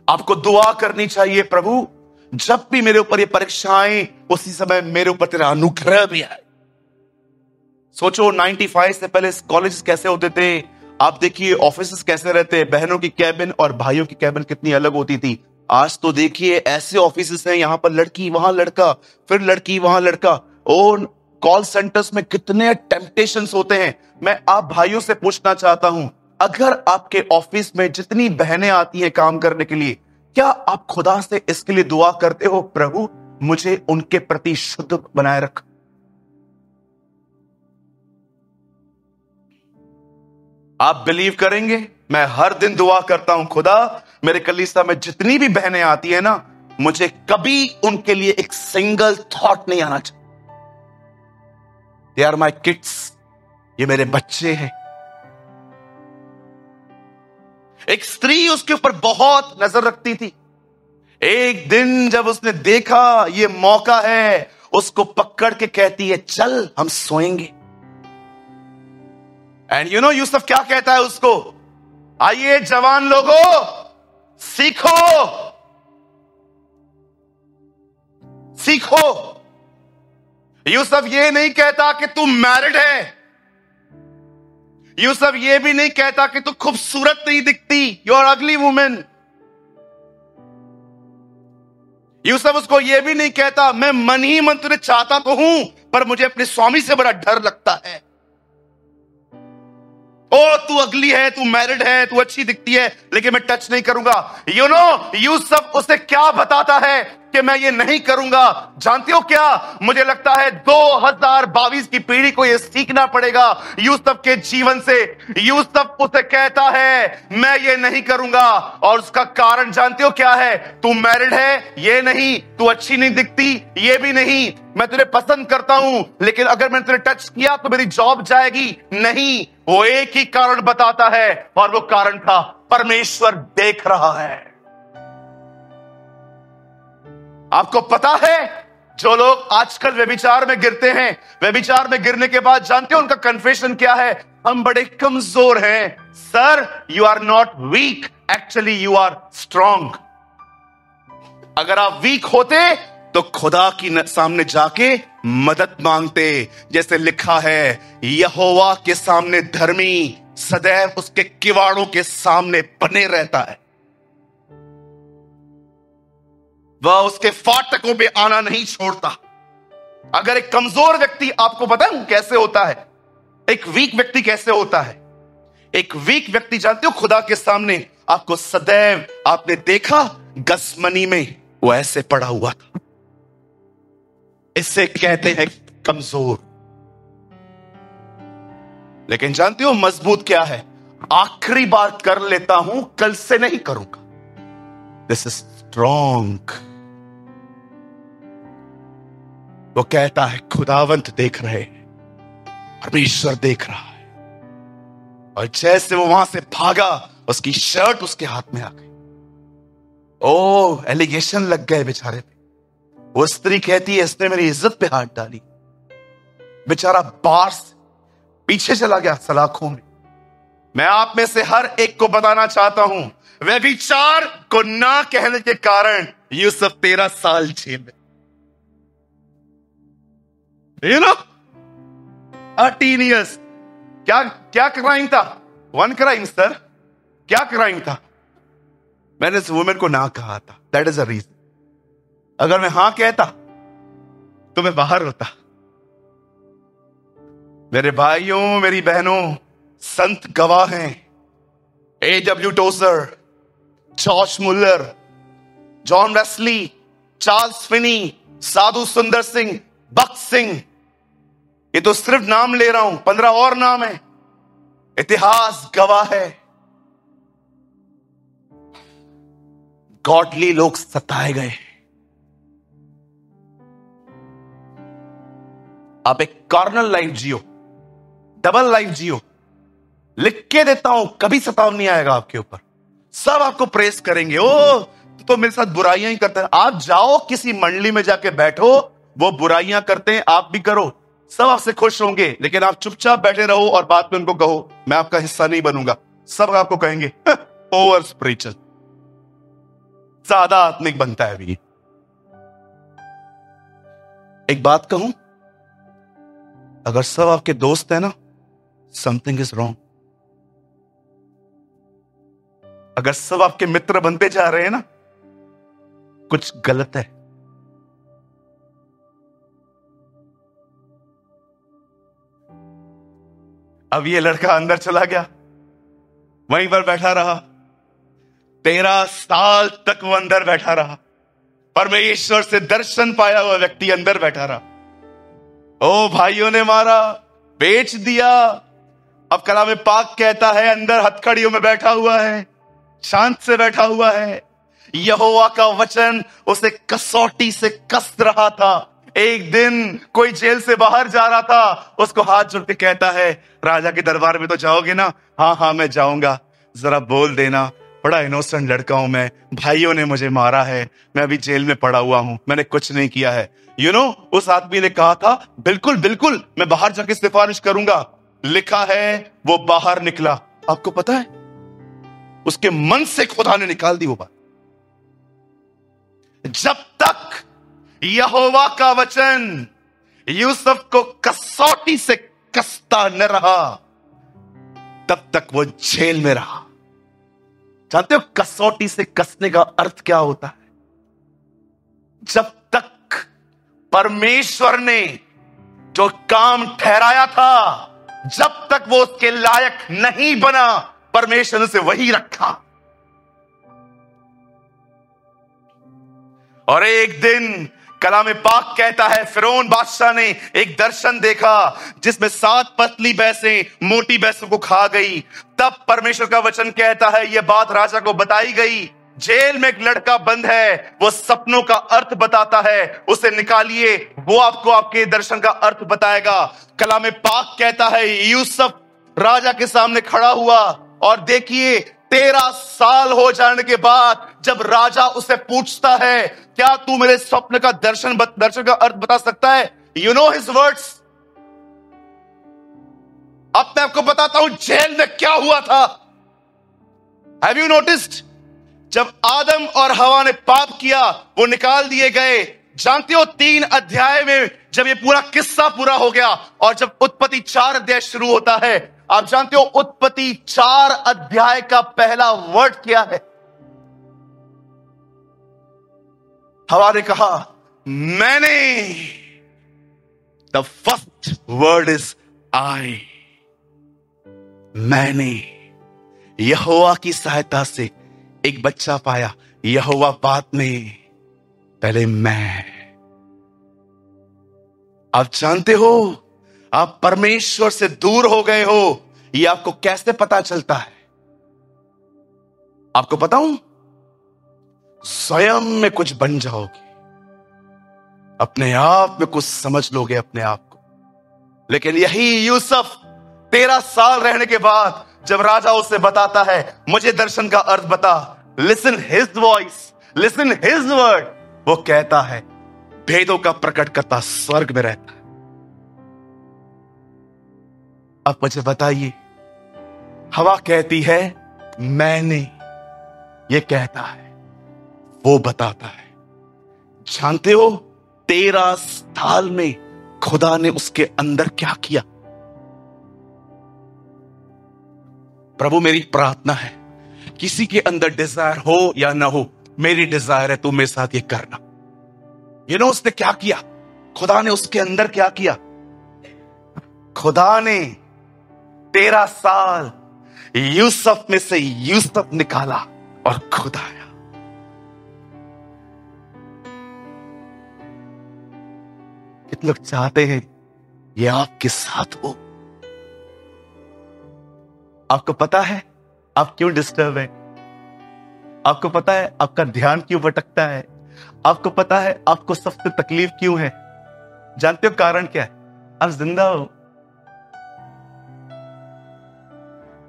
आपको दुआ करनी चाहिए, प्रभु जब भी मेरे ऊपर ये परीक्षाएं, उसी समय मेरे ऊपर तेरा अनुग्रह भी आए। सोचो 95 से पहले कॉलेज कैसे होते थे, आप देखिए ऑफिस कैसे रहते, बहनों की कैबिन और भाइयों की कैबिन कितनी अलग होती थी। आज तो देखिए ऐसे ऑफिस हैं, यहां पर लड़की वहां लड़का, फिर लड़की वहां लड़का। और कॉल सेंटर्स में कितने टेम्पटेशंस होते हैं। मैं आप भाइयों से पूछना चाहता हूं, अगर आपके ऑफिस में जितनी बहनें आती हैं काम करने के लिए, क्या आप खुदा से इसके लिए दुआ करते हो, प्रभु मुझे उनके प्रति शुद्ध बनाए रख। आप बिलीव करेंगे, मैं हर दिन दुआ करता हूं, खुदा मेरे कलीसिया में जितनी भी बहनें आती है ना, मुझे कभी उनके लिए एक सिंगल थॉट नहीं आना चाहिए। दे आर माई किड्स, ये मेरे बच्चे हैं। एक स्त्री उसके ऊपर बहुत नजर रखती थी। एक दिन जब उसने देखा ये मौका है, उसको पकड़ के कहती है चल हम सोएंगे। एंड यू नो यूसुफ क्या कहता है उसको, आइए जवान लोगों सीखो सीखो। यूसुफ ये नहीं कहता कि तू मैरिड है, यूसुफ ये भी नहीं कहता कि तू खूबसूरत नहीं दिखती, you are ugly women. Yusuf उसको ये भी नहीं कहता मैं मन ही मन तुझे चाहता तो हूं, पर मुझे अपने स्वामी से बड़ा डर लगता है। ओ तू अगली है, तू मैरिड है, तू अच्छी दिखती है, लेकिन मैं टच नहीं करूंगा। यू नो यूसुफ उसे क्या बताता है कि मैं ये नहीं करूंगा। जानते हो क्या, मुझे लगता है 2022 की पीढ़ी को ये सीखना पड़ेगा यूसुफ के जीवन से। यूसुफ उसे कहता है मैं ये नहीं करूंगा, और उसका कारण जानते हो क्या है, तू मैरिड है ये नहीं, तू अच्छी नहीं दिखती ये भी नहीं, मैं तुझे पसंद करता हूं, लेकिन अगर मैंने तुझे टच किया तो मेरी जॉब जाएगी नहीं। वो एक ही कारण बताता है, और वो कारण था परमेश्वर देख रहा है। आपको पता है जो लोग आजकल व्यभिचार में गिरते हैं, व्यभिचार में गिरने के बाद जानते हो उनका कन्फेशन क्या है, हम बड़े कमजोर हैं। Sir you are not weak, actually you are strong. अगर आप वीक होते तो खुदा की सामने जाके मदद मांगते। जैसे लिखा है, यहोवा के सामने धर्मी सदैव उसके किवाड़ों के सामने बने रहता है, वह उसके फाटकों पे आना नहीं छोड़ता। अगर एक कमजोर व्यक्ति, आपको पता है कैसे होता है, एक वीक व्यक्ति कैसे होता है, एक वीक व्यक्ति जानते हो खुदा के सामने आपको सदैव, आपने देखा गसमनी में वो ऐसे पड़ा हुआ था, इससे कहते हैं कमजोर। लेकिन जानते हो मजबूत क्या है, आखिरी बार कर लेता हूं, कल से नहीं करूंगा। This is strong. वो कहता है खुदावंत देख रहे, परमेश्वर देख रहा है। और जैसे वो वहां से भागा, उसकी शर्ट उसके हाथ में आ गई। ओ एलिगेशन लग गए बेचारे पे। वो स्त्री कहती है इसने मेरी इज्जत पे हाथ डाली। बेचारा बाहर से पीछे चला गया सलाखों में। मैं आप में से हर एक को बताना चाहता हूं, व्यभिचार को ना कहने के कारण यूसुफ 13 साल जेल में। You know 13 years। क्या क्राइम था? 1 क्राइम सर, क्या क्राइम था? मैंने इस वुमेन को ना कहा था, दैट इज अ रीजन। अगर मैं हां कहता तो मैं बाहर होता। मेरे भाइयों मेरी बहनों, संत गवाह हैं। A.W. टोजर, जॉर्ज मुलर, जॉन वेस्ली, चार्ल्स फिनी, साधु सुंदर सिंह, बख्त सिंह, ये तो सिर्फ नाम ले रहा हूं, 15 और नाम है। इतिहास गवाह है, गॉडली लोग सताए गए। आप एक कॉर्नर लाइफ जियो, डबल लाइफ जियो। लिख के देता हूं, कभी सताव नहीं आएगा आपके ऊपर। सब आपको प्रेस करेंगे, ओ तो मेरे साथ बुराइयां ही करते हैं। आप जाओ किसी मंडली में जाके बैठो, वो बुराइयां करते हैं, आप भी करो, सब आपसे खुश होंगे। लेकिन आप चुपचाप बैठे रहो और बाद में उनको कहो मैं आपका हिस्सा नहीं बनूंगा, सब आपको कहेंगे ओवर स्पिरिचुअल, ज्यादा आत्मिक बनता है अभी। एक बात कहूं, अगर सब आपके दोस्त है ना, समथिंग इज रॉन्ग। अगर सब आपके मित्र बनते जा रहे हैं ना, कुछ गलत है। अब ये लड़का अंदर चला गया, वहीं पर बैठा रहा, 13 साल तक वो अंदर बैठा रहा। परमेश्वर से दर्शन पाया हुआ व्यक्ति अंदर बैठा रहा। ओ भाइयों ने मारा, बेच दिया। अब कलाम पाक कहता है अंदर हथकड़ियों में बैठा हुआ है, शांत से बैठा हुआ है। यहोवा का वचन उसे कसौटी से कस रहा था। एक दिन कोई जेल से बाहर जा रहा था, उसको हाथ जोड़ के कहता है राजा के दरबार में तो जाओगे ना? हाँ हाँ मैं जाऊंगा, जरा बोल देना, बड़ा इनोसेंट लड़का हूं मैं, भाइयों ने मुझे मारा है, मैं अभी जेल में पड़ा हुआ हूं, मैंने कुछ नहीं किया है। उस आदमी ने कहा था बिल्कुल बिल्कुल मैं बाहर जाके सिफारिश करूंगा। लिखा है वो बाहर निकला। आपको पता है उसके मन से खुदा ने निकाल दी वो बात। जब तक यहोवा का वचन यूसुफ को कसौटी से कसता न रहा, तब तक वो जेल में रहा। जानते हो कसौटी से कसने का अर्थ क्या होता है? जब तक परमेश्वर ने जो काम ठहराया था, जब तक वो उसके लायक नहीं बना, परमेश्वर ने उसे वही रखा। और एक दिन कलाम पाक कहता है फिरौन बादशाह ने एक दर्शन देखा जिसमें 7 पतली भैंसें मोटी भैंसों को खा गई। तब परमेश्वर का वचन कहता है यह बात राजा को बताई गई। जेल में एक लड़का बंद है, वो सपनों का अर्थ बताता है, उसे निकालिए, वो आपको आपके दर्शन का अर्थ बताएगा। कलाम पाक कहता है यूसुफ राजा के सामने खड़ा हुआ और देखिए 13 साल हो जाने के बाद जब राजा उसे पूछता है क्या तू मेरे स्वप्न का दर्शन का अर्थ बता सकता है? You know his words. अब मैं आपको बताता हूं जेल में क्या हुआ था। Have you noticed? जब आदम और हवा ने पाप किया वो निकाल दिए गए। जानते हो 3 अध्याय में जब ये पूरा किस्सा पूरा हो गया और जब उत्पत्ति 4 अध्याय शुरू होता है, आप जानते हो उत्पत्ति 4 अध्याय का पहला वर्ड क्या है? हवा ने कहा मैंने। The first word is I. मैंने यहोवा की सहायता से एक बच्चा पाया। यहोवा बाद में, पहले मैं। आप जानते हो आप परमेश्वर से दूर हो गए हो, ये आपको कैसे पता चलता है? आपको बताऊं, स्वयं में कुछ बन जाओगे, अपने आप में कुछ समझ लोगे अपने आप को। लेकिन यही यूसुफ 13 साल रहने के बाद जब राजा उसे बताता है मुझे दर्शन का अर्थ बता, listen his voice, listen his word, वो कहता है भेदों का प्रकट करता स्वर्ग में रहता है। अब मुझे बताइए, हवा कहती है मैंने, ये कहता है, वो बताता है। जानते हो 13 साल में खुदा ने उसके अंदर क्या किया? प्रभु मेरी प्रार्थना है किसी के अंदर डिजायर हो या ना हो, मेरी डिजायर है तू मेरे साथ ये करना। उसने क्या किया? खुदा ने उसके अंदर क्या किया? खुदा ने 13 साल यूसुफ में से यूसुफ निकाला और खुद आया। कितने लोग चाहते हैं ये आपके साथ हो? आपको पता है आप क्यों डिस्टर्ब है? आपको पता है आपका ध्यान क्यों भटकता है? आपको पता है आपको सबसे तकलीफ क्यों है? जानते हो कारण क्या है? आप जिंदा हो।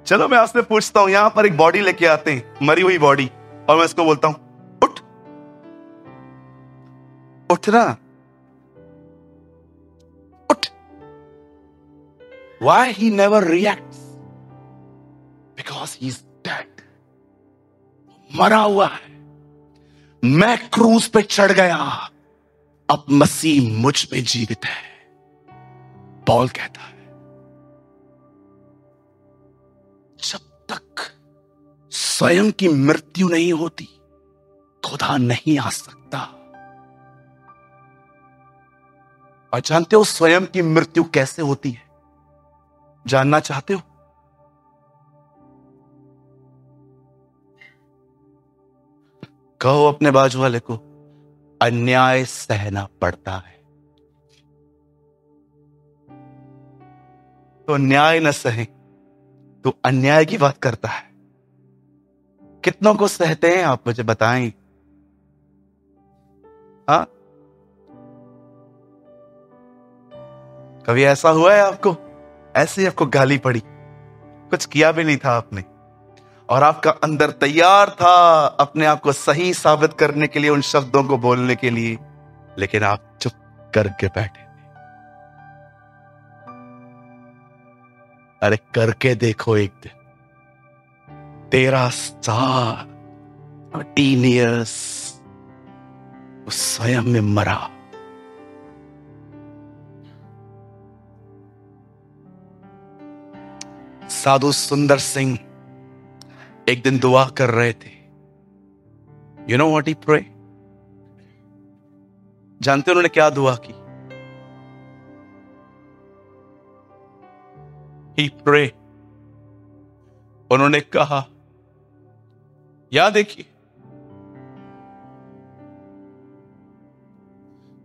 चलो मैं आपसे पूछता हूं, यहां पर एक बॉडी लेके आते हैं, मरी हुई बॉडी, और मैं इसको बोलता हूं उठ, उठना, उठ। Why he never reacts? Because he's dead. मरा हुआ है। मैं क्रूज पे चढ़ गया, अब मसीह मुझ में जीवित है, पॉल कहता है। जब तक स्वयं की मृत्यु नहीं होती, खुदा नहीं आ सकता। और जानते हो स्वयं की मृत्यु कैसे होती है? जानना चाहते हो? कहो अपने बाजू वाले को, अन्याय सहना पड़ता है। तो न्याय न सहे तो अन्याय की बात करता है। कितनों को सहते हैं आप, मुझे बताएं। हाँ, कभी ऐसा हुआ है आपको? ऐसे ही आपको गाली पड़ी, कुछ किया भी नहीं था आपने, और आपका अंदर तैयार था अपने आप को सही साबित करने के लिए, उन शब्दों को बोलने के लिए, लेकिन आप चुप करके बैठे। अरे करके देखो एक दिन। 13 साल, 13 years वो स्वयं में मरा। साधु सुंदर सिंह एक दिन दुआ कर रहे थे। You know what he pray? जानते हो उन्होंने क्या दुआ की? ही प्रे, उन्होंने कहा, याद देखिए,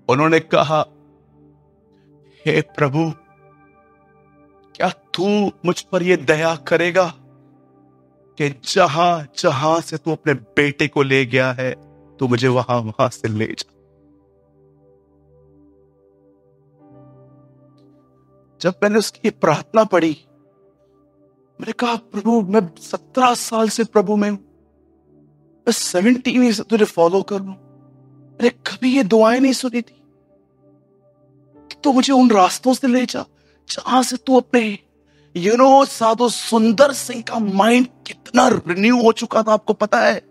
उन्होंने कहा, हे प्रभु, क्या तू मुझ पर यह दया करेगा कि जहां जहां से तू अपने बेटे को ले गया है, तू मुझे वहां से ले जा। जब मैंने उसकी प्रार्थना पढ़ी, मैंने कहा, प्रभु मैं 17 साल से प्रभु में हूं, मैं 17 से तुझे फॉलो कर रहा हूं, मैंने कभी ये दुआएं नहीं सुनी थी कि तू मुझे उन रास्तों से ले जा जहां से तू अपने साधु सुंदर सिंह का माइंड कितना रिन्यू हो चुका था, आपको पता है?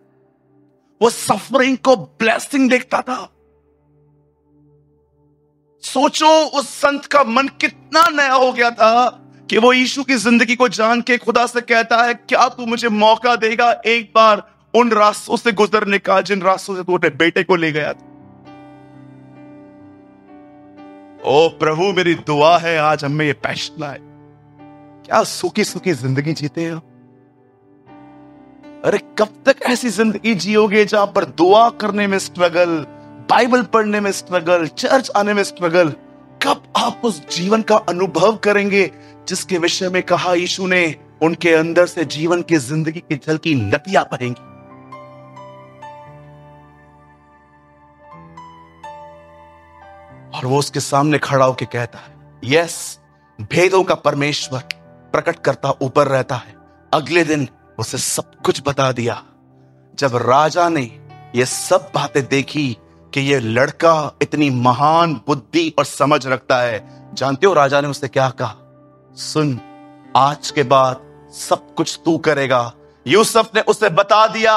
वो सफरिंग को ब्लेसिंग देखता था। सोचो उस संत का मन कितना नया हो गया था कि वो यीशु की जिंदगी को जान के खुदा से कहता है, क्या तू मुझे मौका देगा एक बार उन रास्तों से गुजरने का जिन रास्तों से तू अपने बेटे को ले गया था। ओ प्रभु, मेरी दुआ है आज हमें ये पैशन आए। क्या सूखी सूखी जिंदगी जीते हैं? अरे कब तक ऐसी जिंदगी जियोगे जहां पर दुआ करने में स्ट्रगल, बाइबल पढ़ने में स्ट्रगल, चर्च आने में स्ट्रगल? कब आप उस जीवन का अनुभव करेंगे जिसके विषय में कहा यीशु ने, उनके अंदर से जीवन की जिंदगी के जल की नदियां बहेंगी। और वो उसके सामने खड़ा होकर कहता है, यस, भेदों का परमेश्वर प्रकट करता ऊपर रहता है। अगले दिन उसे सब कुछ बता दिया। जब राजा ने ये सब बातें देखी कि ये लड़का इतनी महान बुद्धि और समझ रखता है, जानते हो राजा ने उससे क्या कहा? सुन, आज के बाद सब कुछ तू करेगा। यूसुफ ने उसे बता दिया,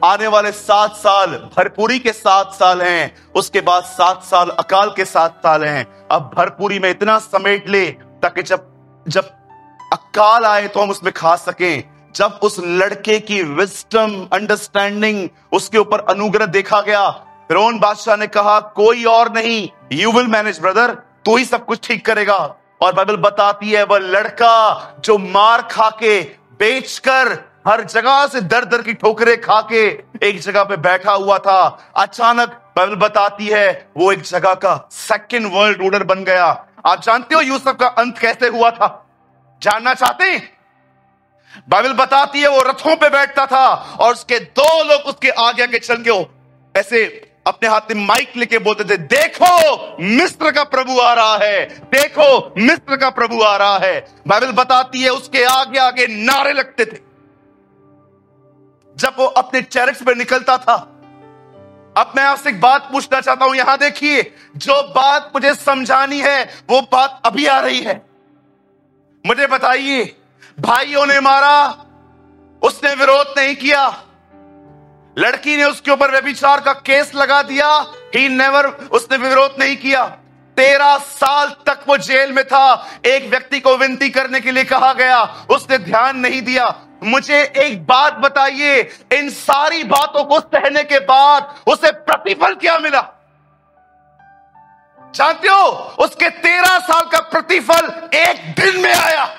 आने वाले 7 साल भरपूरी के 7 साल हैं, उसके बाद 7 साल अकाल के 7 साल हैं। अब भरपूरी में इतना समेट ले ताकि जब अकाल आए तो हम उसमें खा सकें। जब उस लड़के की विजडम, अंडरस्टैंडिंग, उसके ऊपर अनुग्रह देखा गया, फिरौन बादशाह ने कहा, कोई और नहीं, यू विल मैनेज ब्रदर, तू ही सब कुछ ठीक करेगा। और बाइबल बताती है वह लड़का जो मार खा के, बेचकर, हर जगह से दर दर की ठोकरें खा के एक जगह पे बैठा हुआ था, अचानक बाइबल बताती है वो एक जगह का सेकंड वर्ल्ड रूलर बन गया। आप जानते हो यूसुफ का अंत कैसे हुआ था? जानना चाहते हैं? बाइबल बताती है वो रथों पे बैठता था और उसके 2 लोग उसके आगे आगे चल के ऐसे अपने हाथ में माइक लेके बोलते थे, देखो मिस्र का प्रभु आ रहा है, देखो मिस्र का प्रभु आ रहा है। बाइबल बताती है उसके आगे आगे नारे लगते थे। जब वो अपने चैरिट्स पे निकलता था, अब मैं आपसे एक बात पूछना चाहता हूं, यहां देखिए, जो बात मुझे समझानी है वो बात अभी आ रही है। मुझे बताइए, भाइयों ने मारा, उसने विरोध नहीं किया। लड़की ने उसके ऊपर व्यभिचार का केस लगा दिया, ही नेवर, उसने विरोध नहीं किया। 13 साल तक वो जेल में था। एक व्यक्ति को विनती करने के लिए कहा गया, उसने ध्यान नहीं दिया। मुझे एक बात बताइए, इन सारी बातों को सहने के बाद उसे प्रतिफल क्या मिला? जानते हो, उसके 13 साल का प्रतिफल एक दिन में आया।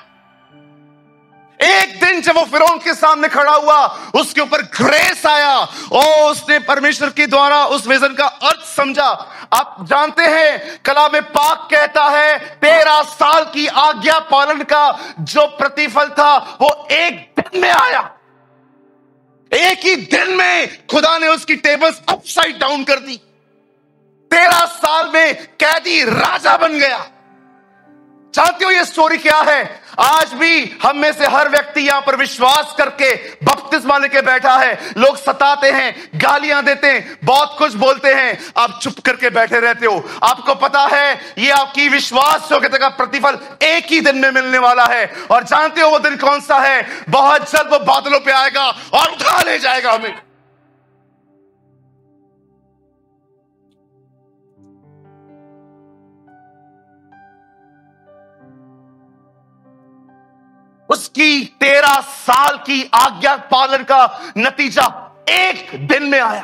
एक दिन जब वो फिरौन के सामने खड़ा हुआ, उसके ऊपर ग्रेस आया और उसने परमेश्वर के द्वारा उस विजन का अर्थ समझा। आप जानते हैं, कलाम पाक कहता है 13 साल की आज्ञा पालन का जो प्रतिफल था वो एक दिन में आया। एक ही दिन में खुदा ने उसकी टेबल्स अपसाइड डाउन कर दी। 13 साल में कैदी राजा बन गया। जानते हो ये स्टोरी क्या है? आज भी हम में से हर व्यक्ति यहां पर विश्वास करके बपतिस्मा लेके बैठा है। लोग सताते हैं, गालियां देते हैं, बहुत कुछ बोलते हैं, आप चुप करके बैठे रहते हो। आपको पता है ये आपकी विश्वास योग्यता का प्रतिफल एक ही दिन में मिलने वाला है। और जानते हो वो दिन कौन सा है? बहुत जल्द वो बादलों पे आएगा और उठा ले जाएगा हमें। उसकी 13 साल की आज्ञा पालन का नतीजा एक दिन में आया।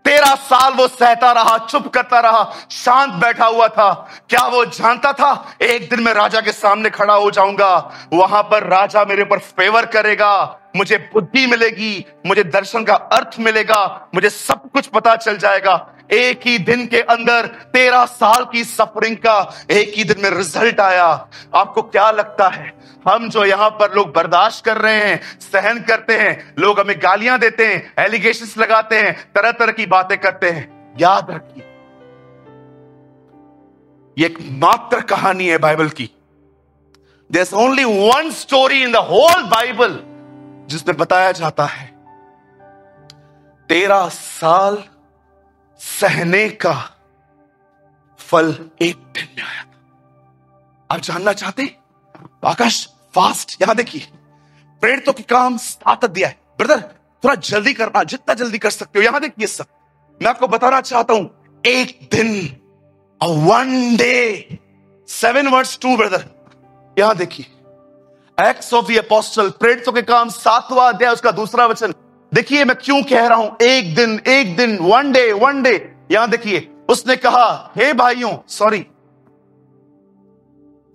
13 साल वो सहता रहा, चुप करता रहा, शांत बैठा हुआ था। क्या वो जानता था एक दिन मैं राजा के सामने खड़ा हो जाऊंगा, वहां पर राजा मेरे ऊपर फेवर करेगा, मुझे बुद्धि मिलेगी, मुझे दर्शन का अर्थ मिलेगा, मुझे सब कुछ पता चल जाएगा। एक ही दिन के अंदर 13 साल की सफरिंग का एक ही दिन में रिजल्ट आया। आपको क्या लगता है, हम जो यहां पर लोग बर्दाश्त कर रहे हैं, सहन करते हैं, लोग हमें गालियां देते हैं, एलिगेशंस लगाते हैं, तरह तरह की बातें करते हैं, याद रखिए ये एक मात्र कहानी है बाइबल की। There's only one story in the whole Bible जिसमें बताया जाता है 13 साल सहने का फल एक दिन में आया था। आप जानना चाहते हैं? आकाश फास्ट, यहां देखिए, प्रेरितों के काम 7 अध्याय। ब्रदर थोड़ा जल्दी करना, जितना जल्दी कर सकते हो। यहां देखिए सब मैं आपको बताना चाहता हूं, एक दिन, वन डे, 7 वर्स 2 ब्रदर। यहां देखिए, एक्ट्स ऑफ द अपोस्टल, प्रेरितों के काम 7वां अध्याय, उसका 2रा वचन। देखिए मैं क्यों कह रहा हूं एक दिन, एक दिन, वन डे, वन डे। यहां देखिए, उसने कहा, हे भाइयों, सॉरी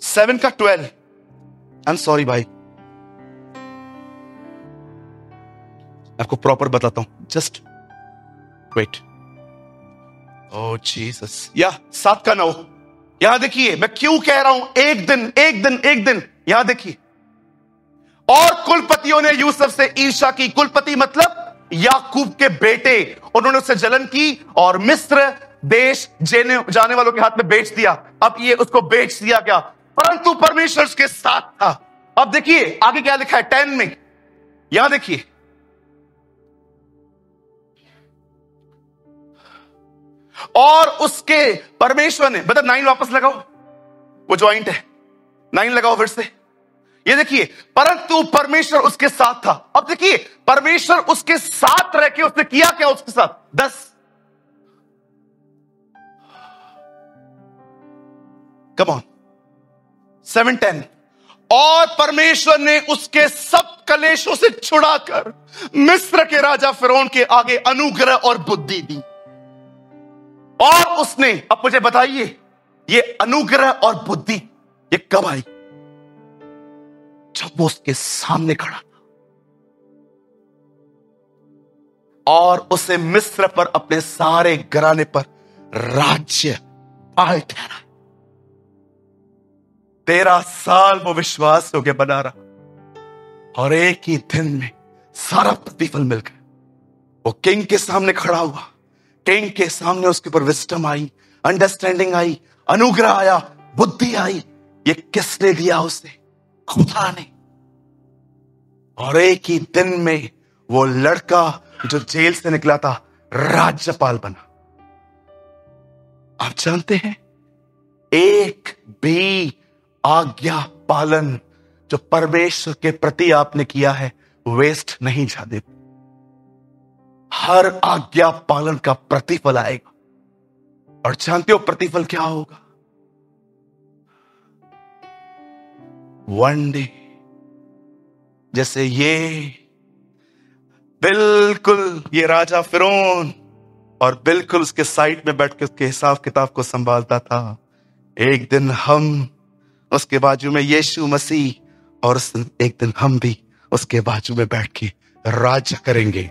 7 का 12, आई एम सॉरी भाई, आपको प्रॉपर बताता हूं, जस्ट वेट। ओ जीसस, या 7 का 9। यहां देखिए मैं क्यों कह रहा हूं एक दिन, एक दिन, एक दिन। यहां देखिए, और कुलपतियों ने यूसुफ से ईर्ष्या की। कुलपति मतलब याकूब के बेटे। उन्होंने उससे जलन की और मिस्र देश जाने वालों के हाथ में बेच दिया। अब ये उसको बेच दिया गया, परंतु परमेश्वर उसके साथ था। अब देखिए आगे क्या लिखा है 10 में। यहां देखिए, और उसके परमेश्वर ने, मतलब 9 वापस लगाओ, वो ज्वाइंट है, 9 लगाओ फिर से। ये देखिए, परंतु परमेश्वर उसके साथ था। अब देखिए, परमेश्वर उसके साथ रह के उसने किया क्या उसके साथ? 10, कम ऑन, 7, 10। और परमेश्वर ने उसके सब कलेशों से छुड़ाकर मिस्र के राजा फिरौन के आगे अनुग्रह और बुद्धि दी। और उसने, अब मुझे बताइए, ये अनुग्रह और बुद्धि ये कब आई? जब वो उसके सामने खड़ा था और उसे मिस्र पर, अपने सारे घराने पर राज्य पाल ठहरा। 13 साल वो विश्वास योग्य बना रहा और एक ही दिन में सारा प्रतिफल मिल गया। वो किंग के सामने खड़ा हुआ, किंग के सामने उसके ऊपर विजडम आई, अंडरस्टैंडिंग आई, अनुग्रह आया, बुद्धि आई। ये किसने दिया? उसे, खुदा ने। और एक ही दिन में वो लड़का जो जेल से निकला था, राज्यपाल बना। आप जानते हैं, एक भी आज्ञा पालन जो परमेश्वर के प्रति आपने किया है वेस्ट नहीं जाने। हर आज्ञा पालन का प्रतिफल आएगा। और जानते हो प्रतिफल क्या होगा? वन डे, जैसे ये बिल्कुल ये राजा फिरौन और बिल्कुल उसके साइड में बैठ के उसके हिसाब किताब को संभालता था, एक दिन हम उसके बाजू में यीशु मसीह और एक दिन हम भी उसके बाजू में बैठ के राज्य करेंगे।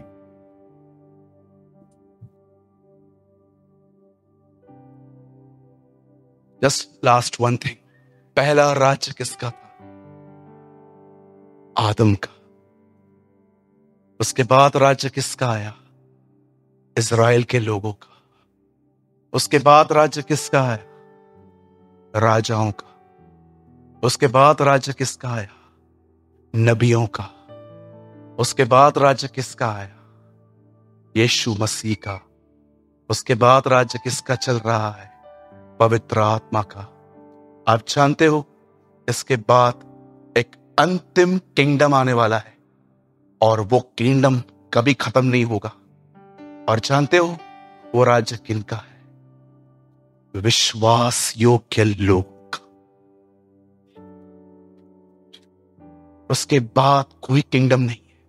जस्ट लास्ट वन थिंग, पहला राज्य किसका था? आदम का। उसके बाद राज्य किसका आया? इज़राइल के लोगों का। उसके बाद राज्य किसका आया? राजाओं का। उसके बाद राज्य किसका आया? नबियों का। उसके बाद राज्य किसका आया? यीशु मसीह का। उसके बाद राज्य किसका चल रहा है? पवित्र आत्मा का। आप जानते हो, इसके बाद एक अंतिम किंगडम आने वाला है और वो किंगडम कभी खत्म नहीं होगा। और जानते हो वो राज्य किनका है? विश्वास योग्य लोग का। उसके बाद कोई किंगडम नहीं है।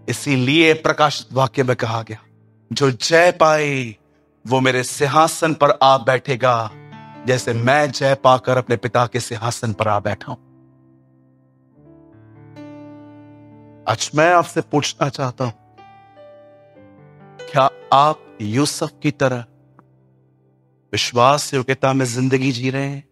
इसीलिए प्रकाशित वाक्य में कहा गया, जो जय पाए वो मेरे सिंहासन पर आ बैठेगा, जैसे मैं जय पाकर अपने पिता के सिंहासन पर आ बैठा हूं। आज मैं आपसे पूछना चाहता हूं, क्या आप यूसुफ की तरह विश्वास योग्यता में जिंदगी जी रहे हैं?